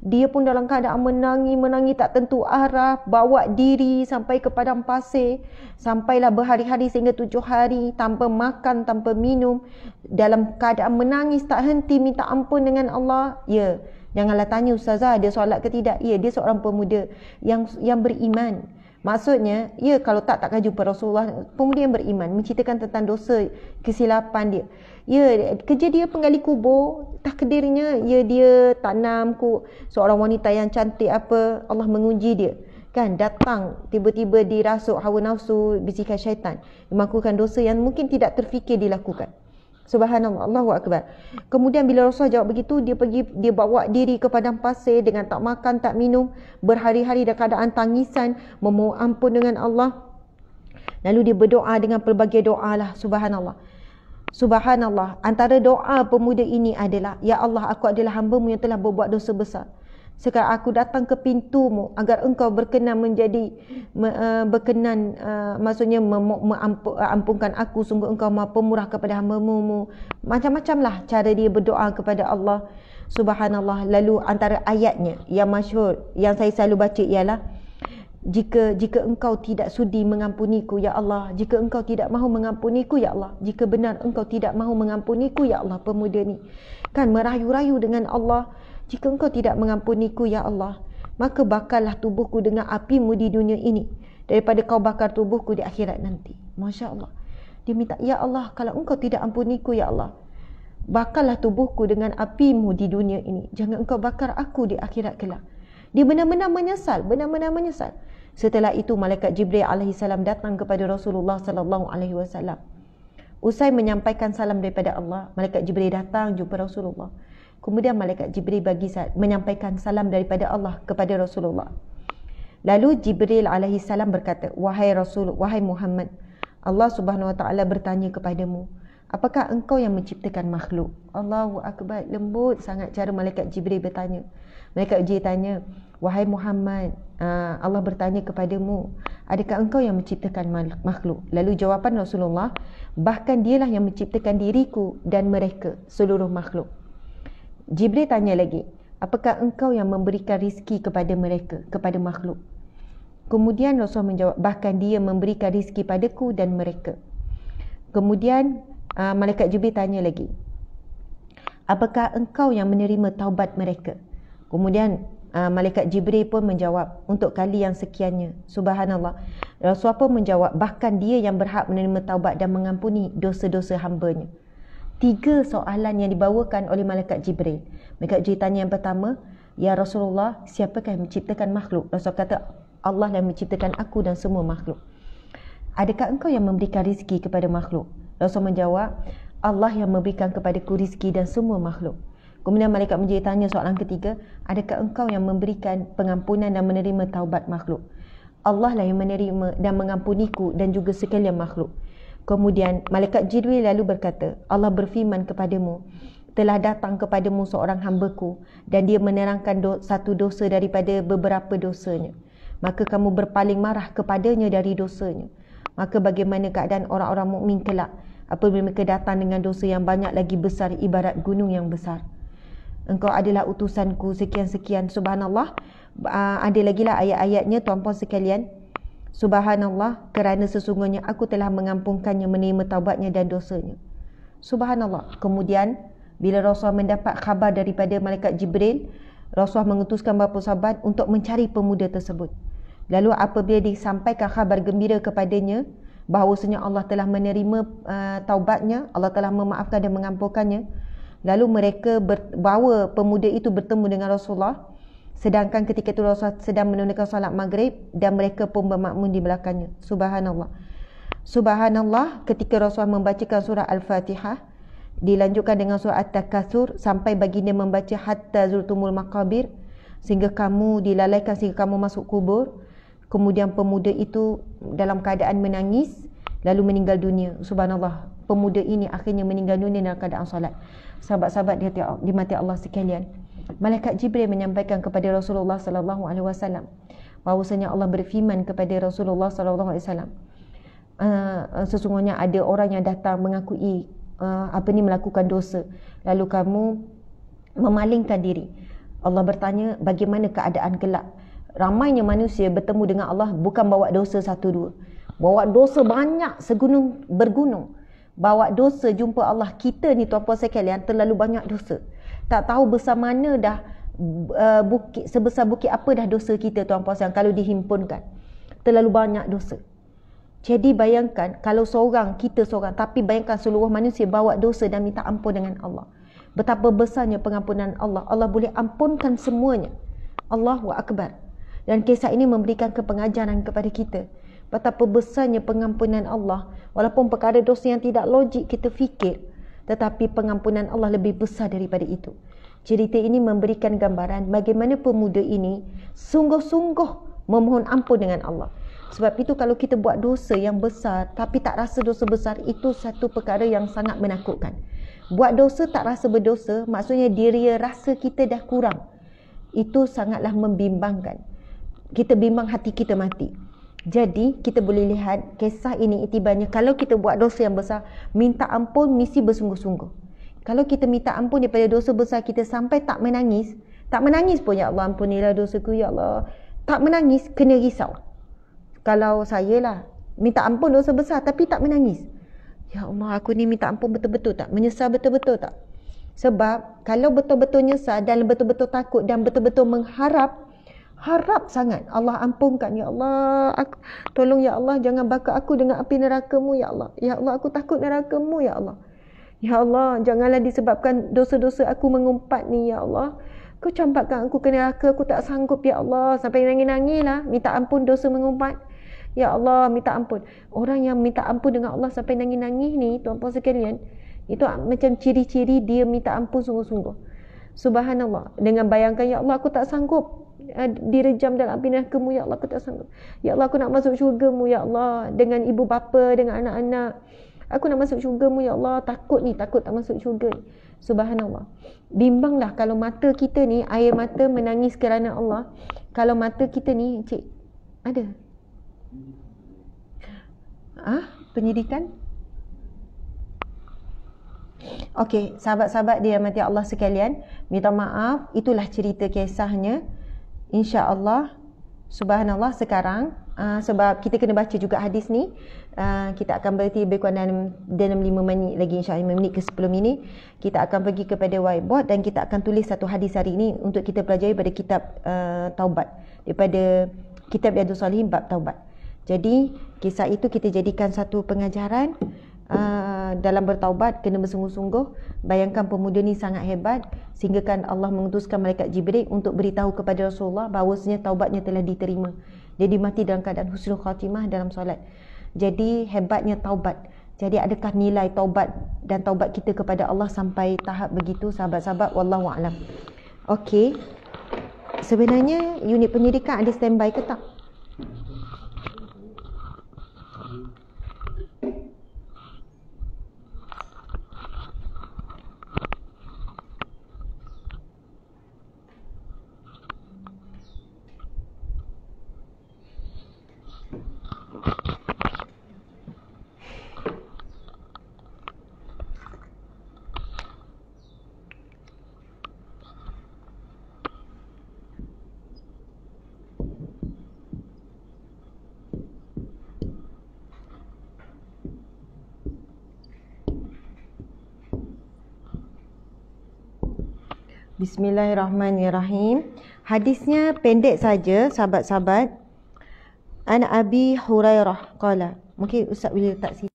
dia pun dalam keadaan menangis tak tentu arah, bawa diri sampai ke padang pasir, sampailah berhari-hari sehingga 7 hari tanpa makan, tanpa minum, dalam keadaan menangis tak henti minta ampun dengan Allah. Ya, janganlah tanya ustazah dia solat ke tidak. Ya, dia seorang pemuda yang beriman. Maksudnya, ya, kalau takkan jumpa Rasulullah. Pemuda yang beriman, menceritakan tentang dosa, kesilapan dia. Ya, kerja dia penggali kubur, takdirnya ya dia tanam seorang wanita yang cantik Allah menguji dia, kan, datang tiba-tiba dirasuk hawa nafsu, bisikan syaitan, melakukan dosa yang mungkin tidak terfikir dilakukan. Subhanallah, Allahu Akbar. Kemudian bila Rasulullah jawab begitu, dia bawa diri ke padang pasir dengan tak makan, tak minum, berhari-hari dalam keadaan tangisan, memohon ampun dengan Allah. Lalu dia berdoa dengan pelbagai doa lah. Subhanallah. Subhanallah. Antara doa pemuda ini adalah, Ya Allah, aku adalah hamba-Mu yang telah berbuat dosa besar. Sekarang aku datang ke pintu-Mu agar Engkau berkenan menjadi maksudnya ampunkan aku, sungguh Engkau Maha Pemurah kepada hamba-Mu. Macam-macam lah cara dia berdoa kepada Allah. Subhanallah. Lalu antara ayatnya yang masyhur yang saya selalu baca ialah, jika Engkau tidak sudi mengampuniku, Ya Allah, jika Engkau tidak mahu mengampuniku, Ya Allah, jika benar Engkau tidak mahu mengampuniku, Ya Allah. Pemuda ni kan merayu-rayu dengan Allah, jika Engkau tidak mengampuniku, Ya Allah, maka bakarlah tubuhku dengan api-Mu di dunia ini daripada Kau bakar tubuhku di akhirat nanti. Masya Allah. Dia minta, Ya Allah, kalau Engkau tidak ampuniku, Ya Allah, bakarlah tubuhku dengan api-Mu di dunia ini, jangan Engkau bakar aku di akhirat kelak. Dia benar-benar menyesal, benar-benar menyesal. Setelah itu malaikat Jibril alaihissalam datang kepada Rasulullah sallallahu alaihi wasallam. Usai menyampaikan salam daripada Allah, malaikat Jibril datang jumpa Rasulullah. Kemudian malaikat Jibril menyampaikan salam daripada Allah kepada Rasulullah. Lalu Jibril alaihissalam berkata, wahai Rasul, wahai Muhammad, Allah Subhanahu wa taala bertanya kepadamu, apakah engkau yang menciptakan makhluk? Allahu Akbar. Lembut sangat cara malaikat Jibril bertanya. Malaikat Jibril tanya, wahai Muhammad, Allah bertanya kepadamu, adakah engkau yang menciptakan makhluk? Lalu jawapan Rasulullah, bahkan dialah yang menciptakan diriku dan mereka, seluruh makhluk. Jibril tanya lagi, apakah engkau yang memberikan rizki kepada mereka, kepada makhluk? Kemudian Rasul menjawab, bahkan dia memberikan rizki padaku dan mereka. Kemudian malaikat Jibril tanya lagi, apakah engkau yang menerima taubat mereka? Kemudian malaikat Jibril pun menjawab, untuk kali yang sekiannya. Subhanallah. Rasul pun menjawab, bahkan dia yang berhak menerima taubat dan mengampuni dosa-dosa hambanya. 3 soalan yang dibawakan oleh malaikat Jibril. Malaikat Jibril tanya yang pertama, Ya Rasulullah, siapakah yang menciptakan makhluk? Rasul kata, Allah yang menciptakan aku dan semua makhluk. Adakah engkau yang memberikan rizki kepada makhluk? Rasul menjawab, Allah yang memberikan kepadaku rizki dan semua makhluk. Kemudian malaikat Jibril tanya soalan ketiga, adakah engkau yang memberikan pengampunan dan menerima taubat makhluk? Allah lah yang menerima dan mengampuniku dan juga sekalian makhluk. Kemudian malaikat Jibril lalu berkata, Allah berfirman kepadamu, telah datang kepadamu seorang hamba-Ku dan dia menerangkan satu dosa daripada beberapa dosanya. Maka kamu berpaling marah kepadanya dari dosanya. Maka bagaimana keadaan orang-orang mukmin kelak apabila mereka datang dengan dosa yang banyak lagi besar ibarat gunung yang besar? Engkau adalah utusanku sekian-sekian. Subhanallah. Ada lagi lah ayat-ayatnya tuan-puan sekalian. Subhanallah, kerana sesungguhnya aku telah mengampunkannya, menerima taubatnya dan dosanya. Subhanallah. Kemudian bila Rasul mendapat khabar daripada malaikat Jibril, Rasul mengutuskan beberapa sahabat untuk mencari pemuda tersebut. Lalu apabila disampaikan khabar gembira kepadanya bahawasanya Allah telah menerima taubatnya, Allah telah memaafkan dan mengampunkannya, lalu mereka bawa pemuda itu bertemu dengan Rasulullah. Sedangkan ketika itu Rasul sedang menunaikan salat maghrib dan mereka pun bermakmum di belakangnya. Subhanallah. Subhanallah, ketika Rasul membacakan surah Al-Fatihah, dilanjutkan dengan surah At-Takatsur sampai baginda membaca hatta zurtumul maqabir, sehingga kamu dilalaikan, sehingga kamu masuk kubur. Kemudian pemuda itu dalam keadaan menangis lalu meninggal dunia. Subhanallah. Pemuda ini akhirnya meninggal dunia dalam keadaan salat. Sahabat-sahabat dimati Allah sekalian, malaikat Jibril menyampaikan kepada Rasulullah sallallahu alaihi wasallam bahawasanya Allah berfirman kepada Rasulullah sallallahu alaihi wasallam, sesungguhnya ada orang yang datang mengakui melakukan dosa, lalu kamu memalingkan diri. Allah bertanya, bagaimana keadaan kelak? Ramainya manusia bertemu dengan Allah bukan bawa dosa 1-2, bawa dosa banyak segunung bergunung. Bawa dosa jumpa Allah. Kita ni tuan-puan sekalian terlalu banyak dosa. Tak tahu besar mana dah bukit, sebesar bukit apa dah dosa kita tuan-puan sekalian kalau dihimpunkan. Terlalu banyak dosa. Jadi bayangkan kalau kita seorang, tapi bayangkan seluruh manusia bawa dosa dan minta ampun dengan Allah. Betapa besarnya pengampunan Allah. Allah boleh ampunkan semuanya. Allahu Akbar. Dan kisah ini memberikan kepengajaran kepada kita betapa besarnya pengampunan Allah. Walaupun perkara dosa yang tidak logik kita fikir, tetapi pengampunan Allah lebih besar daripada itu. Cerita ini memberikan gambaran bagaimana pemuda ini sungguh-sungguh memohon ampun dengan Allah. Sebab itu kalau kita buat dosa yang besar tapi tak rasa dosa besar, itu satu perkara yang sangat menakutkan. Buat dosa tak rasa berdosa, maksudnya diri rasa kita dah kurang. Itu sangatlah membimbangkan. Kita bimbang, hati kita mati. Jadi kita boleh lihat kisah ini itibarnya, kalau kita buat dosa yang besar, minta ampun mesti bersungguh-sungguh. Kalau kita minta ampun daripada dosa besar kita sampai tak menangis pun, ya Allah ampunilah dosaku ya Allah, tak menangis, kena risau. Kalau saya lah, minta ampun dosa besar tapi tak menangis, ya Allah aku ni minta ampun betul-betul tak, menyesal betul-betul tak. Sebab kalau betul-betul nyesal dan betul-betul takut dan betul-betul harap sangat Allah ampunkan, ya Allah tolong ya Allah, jangan bakar aku dengan api neraka-Mu ya Allah. Ya Allah aku takut neraka-Mu ya Allah. Ya Allah janganlah disebabkan dosa-dosa aku mengumpat ni ya Allah, Kau campakkan aku ke neraka, aku tak sanggup ya Allah. Sampai nangis-nangis lah minta ampun dosa mengumpat. Ya Allah minta ampun. Orang yang minta ampun dengan Allah sampai nangis-nangis ni, tuan-tuan sekalian, itu macam ciri-ciri dia minta ampun sungguh-sungguh. Subhanallah. Dengan bayangkan, ya Allah aku tak sanggup direjam dalam api neraka-Mu ya Allah, aku tak sanggup. Ya Allah aku nak masuk syurga-Mu ya Allah, dengan ibu bapa, dengan anak-anak. Aku nak masuk syurga-Mu ya Allah, takut tak masuk syurga ni. Subhanallah. Bimbanglah kalau mata kita ni air mata menangis kerana Allah. Kalau mata kita ni, cik, ada penyidikan? Okey, sahabat-sahabat dirahmati Allah sekalian, minta maaf, itulah cerita kisahnya. Insya-Allah, subhanallah sekarang sebab kita kena baca juga hadis ni, kita akan berhenti lebih kurang dalam 5 minit lagi, insya-Allah 5 minit ke 10 minit kita akan pergi kepada whiteboard dan kita akan tulis satu hadis hari ini untuk kita pelajari pada kitab taubat, daripada kitab Riyadhus Shalihin bab taubat. Jadi kisah itu kita jadikan satu pengajaran dalam bertaubat, kena bersungguh-sungguh. Bayangkan pemuda ni sangat hebat sehingga kan Allah mengutuskan malaikat Jibril untuk beritahu kepada Rasulullah bahawasanya taubatnya telah diterima. Dia mati dalam keadaan husnul khatimah dalam solat. Jadi hebatnya taubat. Jadi adakah nilai taubat dan taubat kita kepada Allah sampai tahap begitu, sahabat-sahabat? Wallahu a'lam. Okey. Sebenarnya unit penyidikan ada standby ke tak? Bismillahirrahmanirrahim. Hadisnya pendek saja, sahabat-sahabat. An Abi Hurairah qala. Mungkin Ustaz boleh letak sini.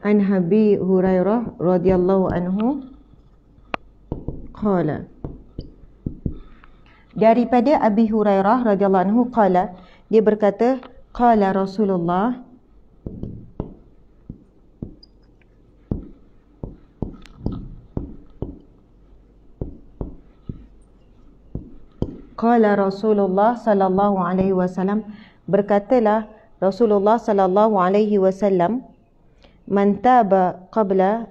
An Abi Hurairah radhiyallahu anhu qala. Daripada Abi Hurairah radhiyallahu anhu qala, dia berkata, qala Rasulullah sallallahu alaihi wasallam, berkatalah Rasulullah sallallahu alaihi wasallam, man taba qabla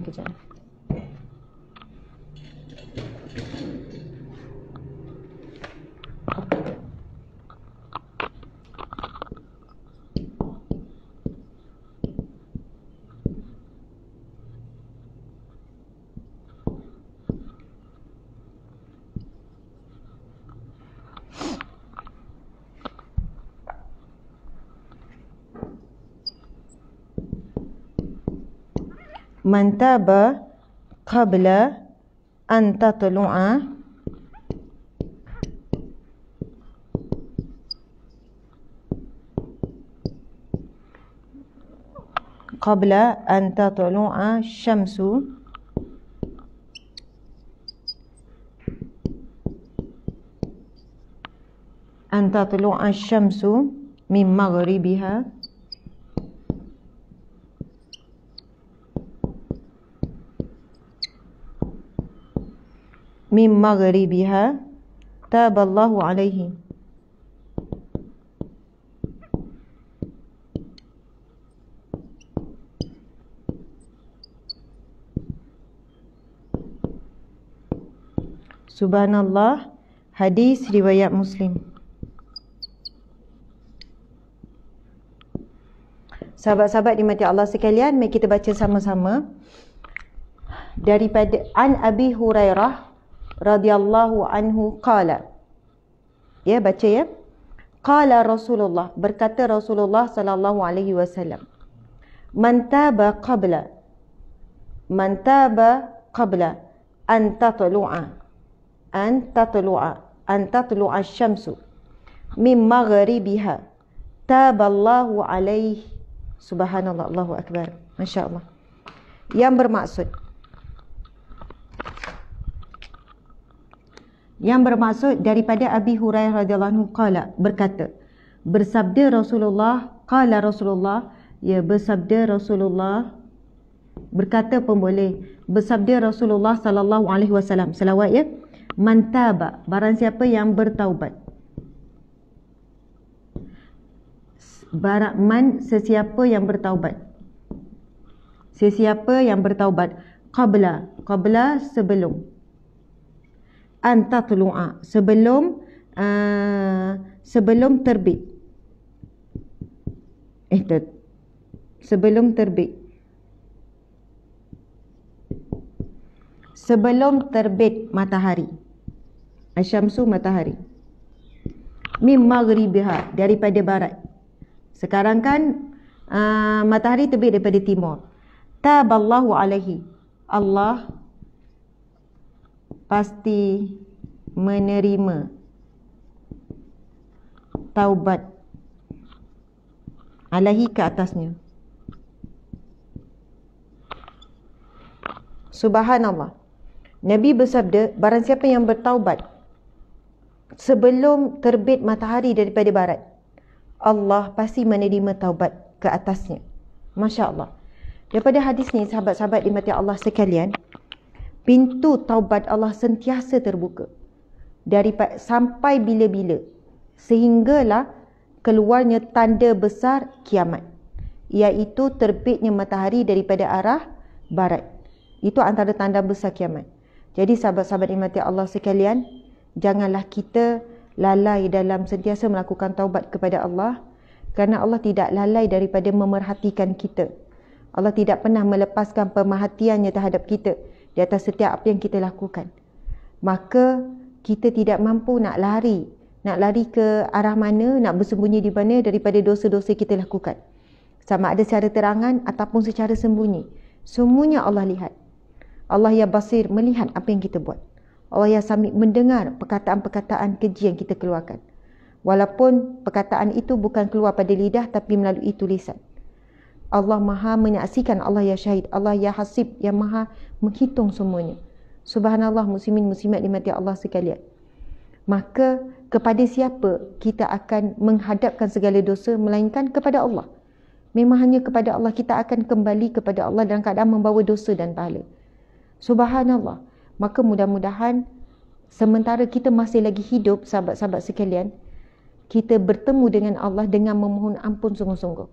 kejap. Man taba qabla an tatlu'a qabla an tatlu'a syamsu an tatlu'a syamsu min maghribiha min maghribiha taballahu alaihi. Subhanallah. Hadis riwayat Muslim. Sahabat-sahabat dimati Allah sekalian, mari kita baca sama-sama daripada An Abi Hurairah radhiyallahu anhu qala. Ya, baca ya. Qala Rasulullah, berkata Rasulullah sallallahu alaihi wasallam, man taba qabla an tatlu'a syamsu min maghribiha taballahu alaihi. Subhanallah, Allahu akbar, masya-Allah. Yang bermaksud daripada Abi Hurairah radhiyallahu anhu qala, berkata, bersabda Rasulullah, qala Rasulullah, ya, bersabda Rasulullah, berkata pun boleh, bersabda Rasulullah sallallahu alaihi wasallam, selawat ya. Man taba, barang siapa yang bertaubat. Sesiapa yang bertaubat. Sesiapa yang bertaubat qabla sebelum an tatlu'a, sebelum terbit. Sebelum terbit. Sebelum terbit matahari. Asyamsu, matahari. Min maghribiha, daripada barat. Sekarang kan matahari terbit daripada timur. Taballahu alaihi, Allah pasti menerima taubat alaihi, ke atasnya. Subhanallah. Nabi bersabda, barang siapa yang bertaubat sebelum terbit matahari daripada barat, Allah pasti menerima taubat ke atasnya. Masya Allah. Daripada hadis ni, sahabat-sahabat dimati Allah sekalian, pintu taubat Allah sentiasa terbuka sampai bila-bila, sehinggalah keluarnya tanda besar kiamat, iaitu terbitnya matahari daripada arah barat. Itu antara tanda besar kiamat. Jadi sahabat-sahabat dimati Allah sekalian, janganlah kita lalai dalam sentiasa melakukan taubat kepada Allah, kerana Allah tidak lalai daripada memerhatikan kita. Allah tidak pernah melepaskan pemerhatiannya terhadap kita di atas setiap apa yang kita lakukan. Maka kita tidak mampu nak lari ke arah mana, nak bersembunyi di mana daripada dosa-dosa kita lakukan. Sama ada secara terangan ataupun secara sembunyi. Semuanya Allah lihat. Allah yang basir, melihat apa yang kita buat. Allah yang sami, mendengar perkataan-perkataan keji yang kita keluarkan. Walaupun perkataan itu bukan keluar pada lidah tapi melalui tulisan. Allah maha menyaksikan, Allah yang syahid, Allah yang hasib, yang maha menghitung semuanya. Subhanallah, muslimin muslimat dimati Allah sekalian. Maka kepada siapa kita akan menghadapkan segala dosa melainkan kepada Allah. Memang hanya kepada Allah kita akan kembali kepada Allah dalam keadaan membawa dosa dan pahala. Subhanallah. Maka mudah-mudahan sementara kita masih lagi hidup, sahabat-sahabat sekalian, kita bertemu dengan Allah dengan memohon ampun sungguh-sungguh.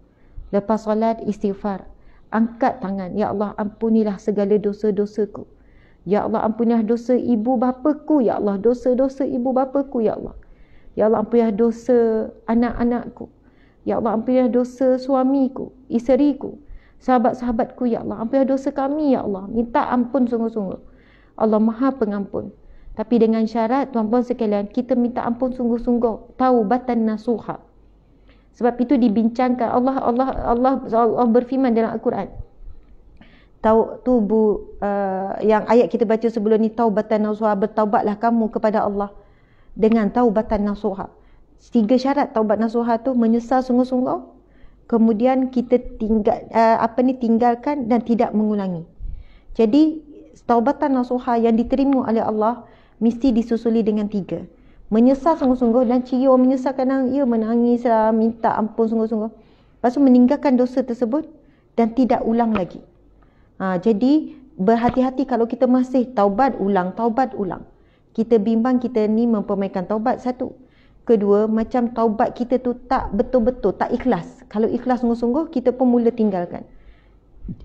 Lepas solat, istighfar, angkat tangan, ya Allah ampunilah segala dosa-dosaku. Ya Allah ampunilah dosa ibu bapaku, ya Allah dosa-dosa ibu bapaku, ya Allah. Ya Allah ampunilah dosa anak-anakku. Ya Allah ampunilah dosa suamiku, isteriku, sahabat-sahabatku, ya Allah ampunilah dosa kami, ya Allah. Minta ampun sungguh-sungguh. Allah Maha Pengampun. Tapi dengan syarat, tuan-tuan sekalian, kita minta ampun sungguh-sungguh, taubatan nasuha. Sebab itu dibincangkan Allah berfirman dalam Al-Quran, yang ayat kita baca sebelum ni, taubatan nasuha, bertaubatlah kamu kepada Allah dengan taubatan nasuha. 3 syarat taubat nasuha tu: menyesal sungguh-sungguh, kemudian kita tinggalkan dan tidak mengulangi. Jadi taubatan nasuha yang diterima oleh Allah mesti disusuli dengan 3: menyesal sungguh-sungguh, dan ciri orang menyesal kadang ia menangis, minta ampun sungguh-sungguh, lepas tu meninggalkan dosa tersebut dan tidak ulang lagi. Jadi berhati-hati kalau kita masih taubat ulang. Kita bimbang kita ni mempermainkan taubat, satu. Kedua, macam taubat kita tu tak betul-betul, tak ikhlas. Kalau ikhlas sungguh-sungguh, kita pun mula tinggalkan.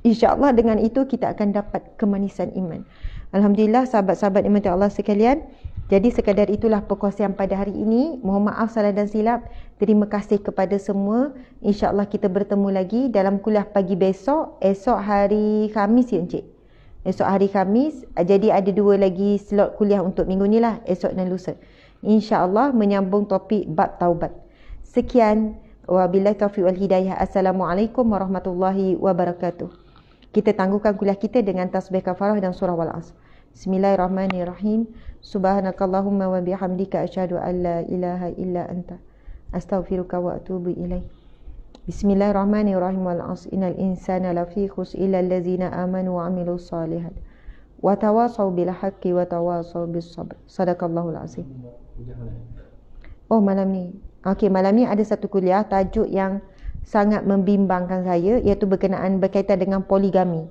InsyaAllah dengan itu kita akan dapat kemanisan iman. Alhamdulillah sahabat-sahabat iman Allah sekalian. Jadi sekadar itulah perkongsian pada hari ini. Mohon maaf salah dan silap. Terima kasih kepada semua. InsyaAllah kita bertemu lagi dalam kuliah pagi besok. Esok hari Khamis ya Encik? Esok hari Khamis. Jadi ada 2 lagi slot kuliah untuk minggu ni lah. Esok dan lusa. InsyaAllah menyambung topik bab taubat. Sekian. Wabillahi taufiq wal hidayah. Assalamualaikum warahmatullahi wabarakatuh. Kita tangguhkan kuliah kita dengan tasbih kafarah dan surah Wal-Asr. Bismillahirrahmanirrahim. Subhanakallahumma wa bihamdika asyhadu an la ilaha illa anta astaghfiruka wa atubu ilaik. Bismillahirrahmanirrahim. Wal-Asr innal insana lafi khusr illa allazina amanu wa amilus solihat wa tawasaw bil haqqi wa tawasaw bis sabr. Sadaqallahul azim. Oh, malam ni. Okey, malam ni ada satu kuliah tajuk yang sangat membimbangkan saya, iaitu berkaitan dengan poligami.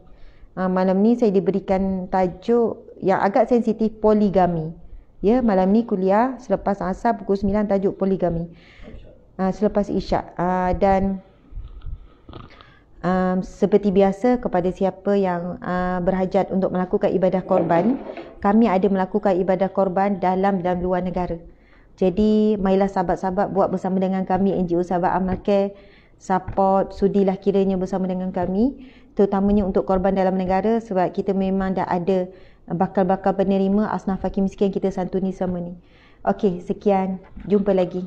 Malam ni saya diberikan tajuk yang agak sensitif, poligami. Ya, malam ni kuliah selepas asar pukul 9 tajuk poligami. Selepas isyak. Dan seperti biasa kepada siapa yang berhajat untuk melakukan ibadah korban, kami ada melakukan ibadah korban dalam dan luar negara. Jadi marilah sahabat-sahabat buat bersama dengan kami NGO Sahabat Amal Care, support, sudilah kiranya bersama dengan kami, terutamanya untuk korban dalam negara, sebab kita memang dah ada bakal-bakal penerima asnaf fakir miskin kita santuni sama ni. Okey, sekian. Jumpa lagi.